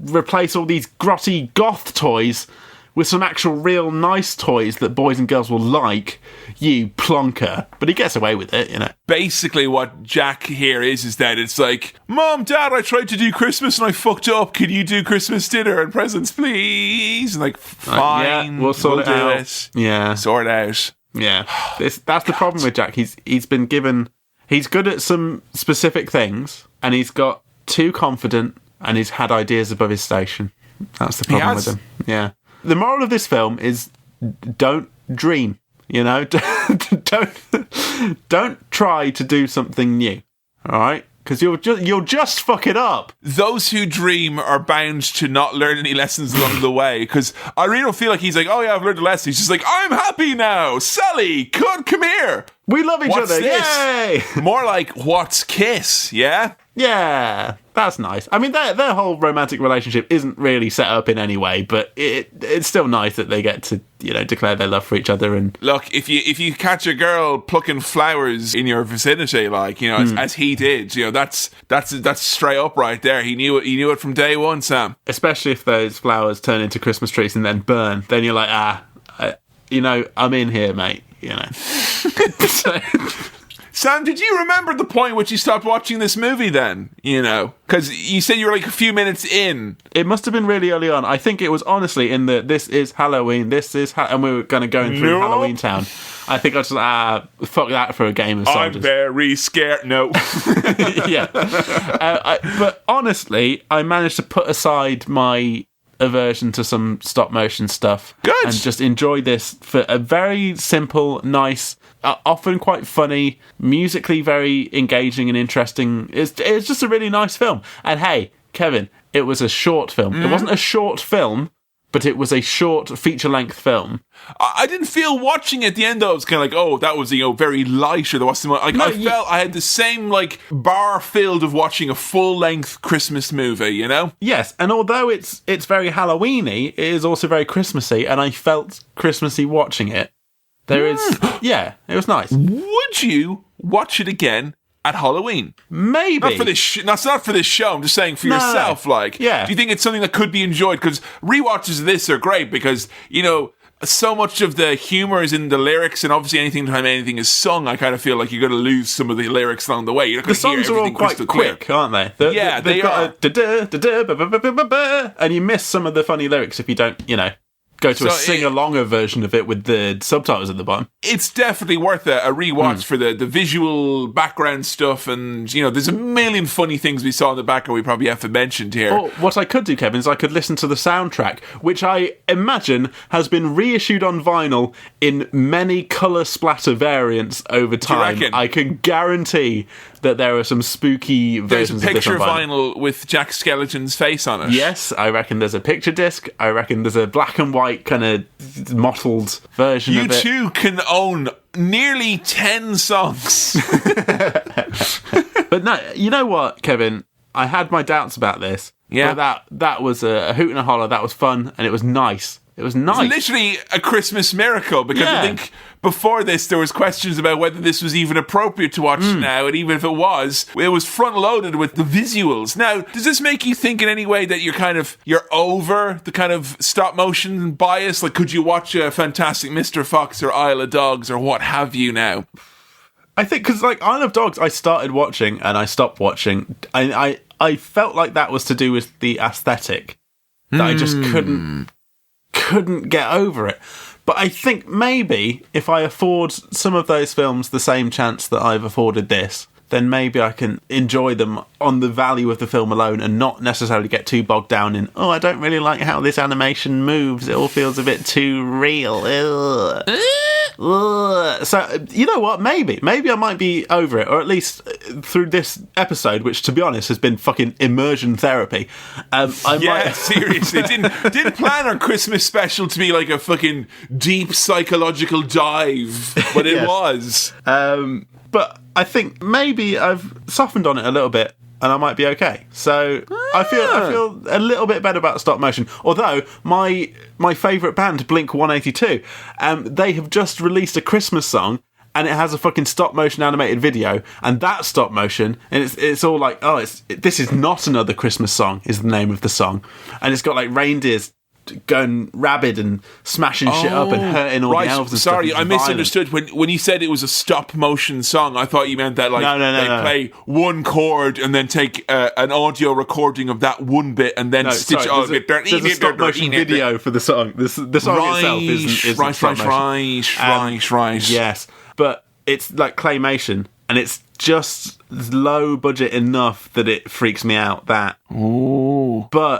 replace all these grotty goth toys with some actual real nice toys that boys and girls will like, you plonker. But he gets away with it, you know. Basically what Jack here is that it's like, Mom, Dad, I tried to do Christmas and I fucked up. Can you do Christmas dinner and presents, please? And like, fine, we'll sort it out. It. Yeah. Sort it out. Yeah. That's the problem with Jack. He's been given... He's good at some specific things, and he's got too confident, and he's had ideas above his station. That's the problem with him. Yeah. The moral of this film is don't dream, you know? don't try to do something new, all right? Because you'll just fuck it up. Those who dream are bound to not learn any lessons along the way. Because I really don't feel like he's like, oh yeah, I've learned a lesson. He's just like, I'm happy now. Sally, come here. We love each other. This? Yay! More like, what's kiss? Yeah? Yeah, that's nice. I mean, their whole romantic relationship isn't really set up in any way, but it's still nice that they get to, you know, declare their love for each other. And look, if you catch a girl plucking flowers in your vicinity, like, you know, as he did, you know, that's straight up right there. He knew it from day one, Sam. Especially if those flowers turn into Christmas trees and then burn, then you're like, you know, I'm in here, mate. You know. Sam, did you remember the point at which you stopped watching this movie then? You know, because you said you were like a few minutes in. It must have been really early on. I think it was honestly in the this is Halloween, and we were kind of going through Halloween Town. I think I just fuck that for a game of soldiers. I'm very scared. No. Yeah. But honestly, I managed to put aside my aversion to some stop motion stuff. Good. And just enjoy this for a very simple, nice, often quite funny, musically very engaging and interesting. It's just a really nice film. And hey, Kevin, it was a short film. It wasn't a short film, but it was a short feature-length film. I didn't feel watching at the end, though, it was kind of like, oh, that was, you know, very light, or there wasn't like, I felt I had the same, like, bar filled of watching a full-length Christmas movie, you know? Yes, and although it's very Halloween-y, it is also very Christmassy, and I felt Christmassy watching it. There is... Yeah, it was nice. Would you watch it again at Halloween? Maybe. Not for this that's not for this show, I'm just saying for yourself, like. Yeah. Do you think it's something that could be enjoyed? Because rewatches of this are great because, you know, so much of the humour is in the lyrics, and obviously anything is sung, I kind of feel like you're going to lose some of the lyrics along the way. You're not the songs are all quite quick, aren't they? They are. And you miss some of the funny lyrics if you don't, you know, go to a sing-alonger version of it with the subtitles at the bottom. It's definitely worth a rewatch for the visual background stuff, and, you know, there's a million funny things we saw in the background we probably haven't mentioned here. Or what I could do, Kevin, is I could listen to the soundtrack, which I imagine has been reissued on vinyl in many colour splatter variants over time. I can guarantee that there are some spooky versions of this on vinyl. There's a picture of vinyl with Jack Skellington's face on it. Yes, I reckon there's a picture disc. I reckon there's a black and white kind of mottled version of it. You too can own nearly 10 songs. But no, you know what, Kevin? I had my doubts about this. Yeah. But that was a hoot and a holler. That was fun, and it was nice. It was nice. It's literally a Christmas miracle, because I think before this there was questions about whether this was even appropriate to watch now, and even if it was front loaded with the visuals. Now, does this make you think in any way that you're over the kind of stop motion bias? Like, could you watch a Fantastic Mr. Fox or Isle of Dogs or what have you now? I think because, like, Isle of Dogs I started watching and I stopped watching. I felt like that was to do with the aesthetic, that I just couldn't get over it. But I think maybe if I afford some of those films the same chance that I've afforded this, then maybe I can enjoy them on the value of the film alone and not necessarily get too bogged down in, I don't really like how this animation moves. It all feels a bit too real. Ugh. Ugh. So, you know what? Maybe I might be over it, or at least through this episode, which, to be honest, has been fucking immersion therapy. Seriously. Didn't plan our Christmas special to be like a fucking deep psychological dive, but it was. But I think maybe I've softened on it a little bit, and I might be okay. So I feel a little bit better about stop motion. Although my favourite band, Blink-182, they have just released a Christmas song, and it has a fucking stop motion animated video, and that stop motion, and it's all like, this is not another Christmas song, is the name of the song, and it's got like reindeers going rabid and smashing shit up and hurting all the elves and stuff. Sorry, It's I misunderstood. violent. When you said it was a stop-motion song, I thought you meant that they play one chord and then take an audio recording of that one bit and then stitch all of it. There's a stop-motion video for the song. The song itself isn't stop-motion. Right. Yes, but it's like claymation, and it's just low budget enough that it freaks me out. But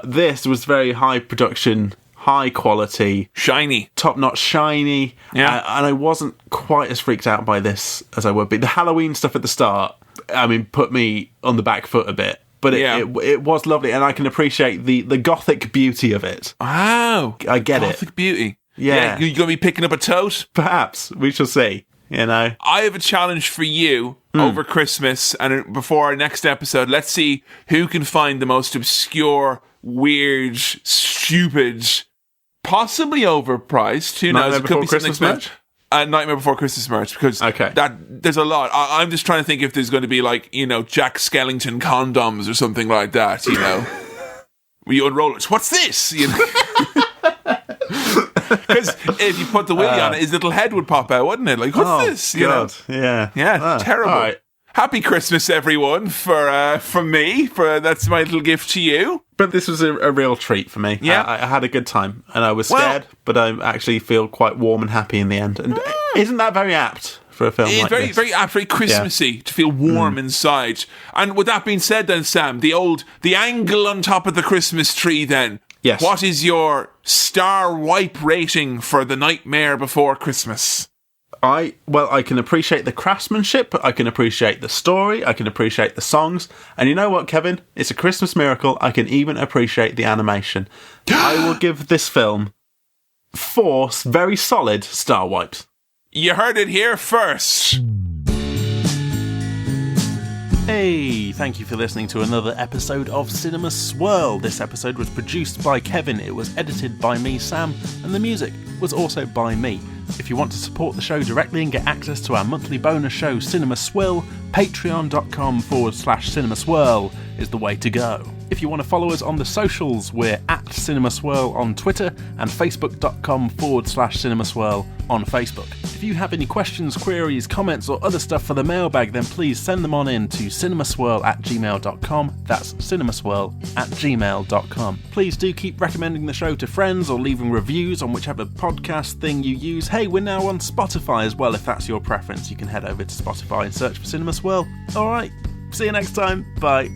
this was very high production, high quality, shiny, top-notch, shiny. Yeah, and I wasn't quite as freaked out by this as I would be. The Halloween stuff at the start, I mean, put me on the back foot a bit. But it was lovely, and I can appreciate the gothic beauty of it. Wow, I get it. Gothic beauty. Yeah. You're going to be picking up a tote? Perhaps. We shall see. You know, I have a challenge for you over Christmas and before our next episode. Let's see who can find the most obscure, weird, stupid, possibly overpriced. Who knows? Nightmare Before Christmas merch? Nightmare Before Christmas merch, because there's a lot. I'm just trying to think if there's going to be Jack Skellington condoms or something like that. Where you unroll it. What's this? Because if you put the willy on it, his little head would pop out, wouldn't it? Like, what's this? God. Yeah. Terrible. All right. Happy Christmas, everyone! From me, that's my little gift to you. But this was a real treat for me. Yeah, I had a good time, and I was scared, but I actually feel quite warm and happy in the end. And isn't that very apt for a film like very, this? very apt, very Christmassy to feel warm inside. And with that being said, then Sam, the angle on top of the Christmas tree, then. Yes. What is your star wipe rating for The Nightmare Before Christmas? I can appreciate the craftsmanship, I can appreciate the story, I can appreciate the songs, and you know what, Kevin? It's a Christmas miracle. I can even appreciate the animation. I will give this film 4 very solid star wipes. You heard it here first. Hey, thank you for listening to another episode of Cinema Swirl. This episode was produced by Kevin, it was edited by me, Sam, and the music was also by me. If you want to support the show directly and get access to our monthly bonus show, Cinema Swirl, patreon.com/Cinema Swirl is the way to go. If you want to follow us on the socials, we're at Cinema Swirl on Twitter and facebook.com/Cinema Swirl on Facebook. If you have any questions, queries, comments, or other stuff for the mailbag, then please send them on in to cinemaswirl@gmail.com. That's cinemaswirl@gmail.com. Please do keep recommending the show to friends or leaving reviews on whichever podcast thing you use. Hey, we're now on Spotify as well. If that's your preference, you can head over to Spotify and search for Cinema Swirl. Alright, see you next time. Bye.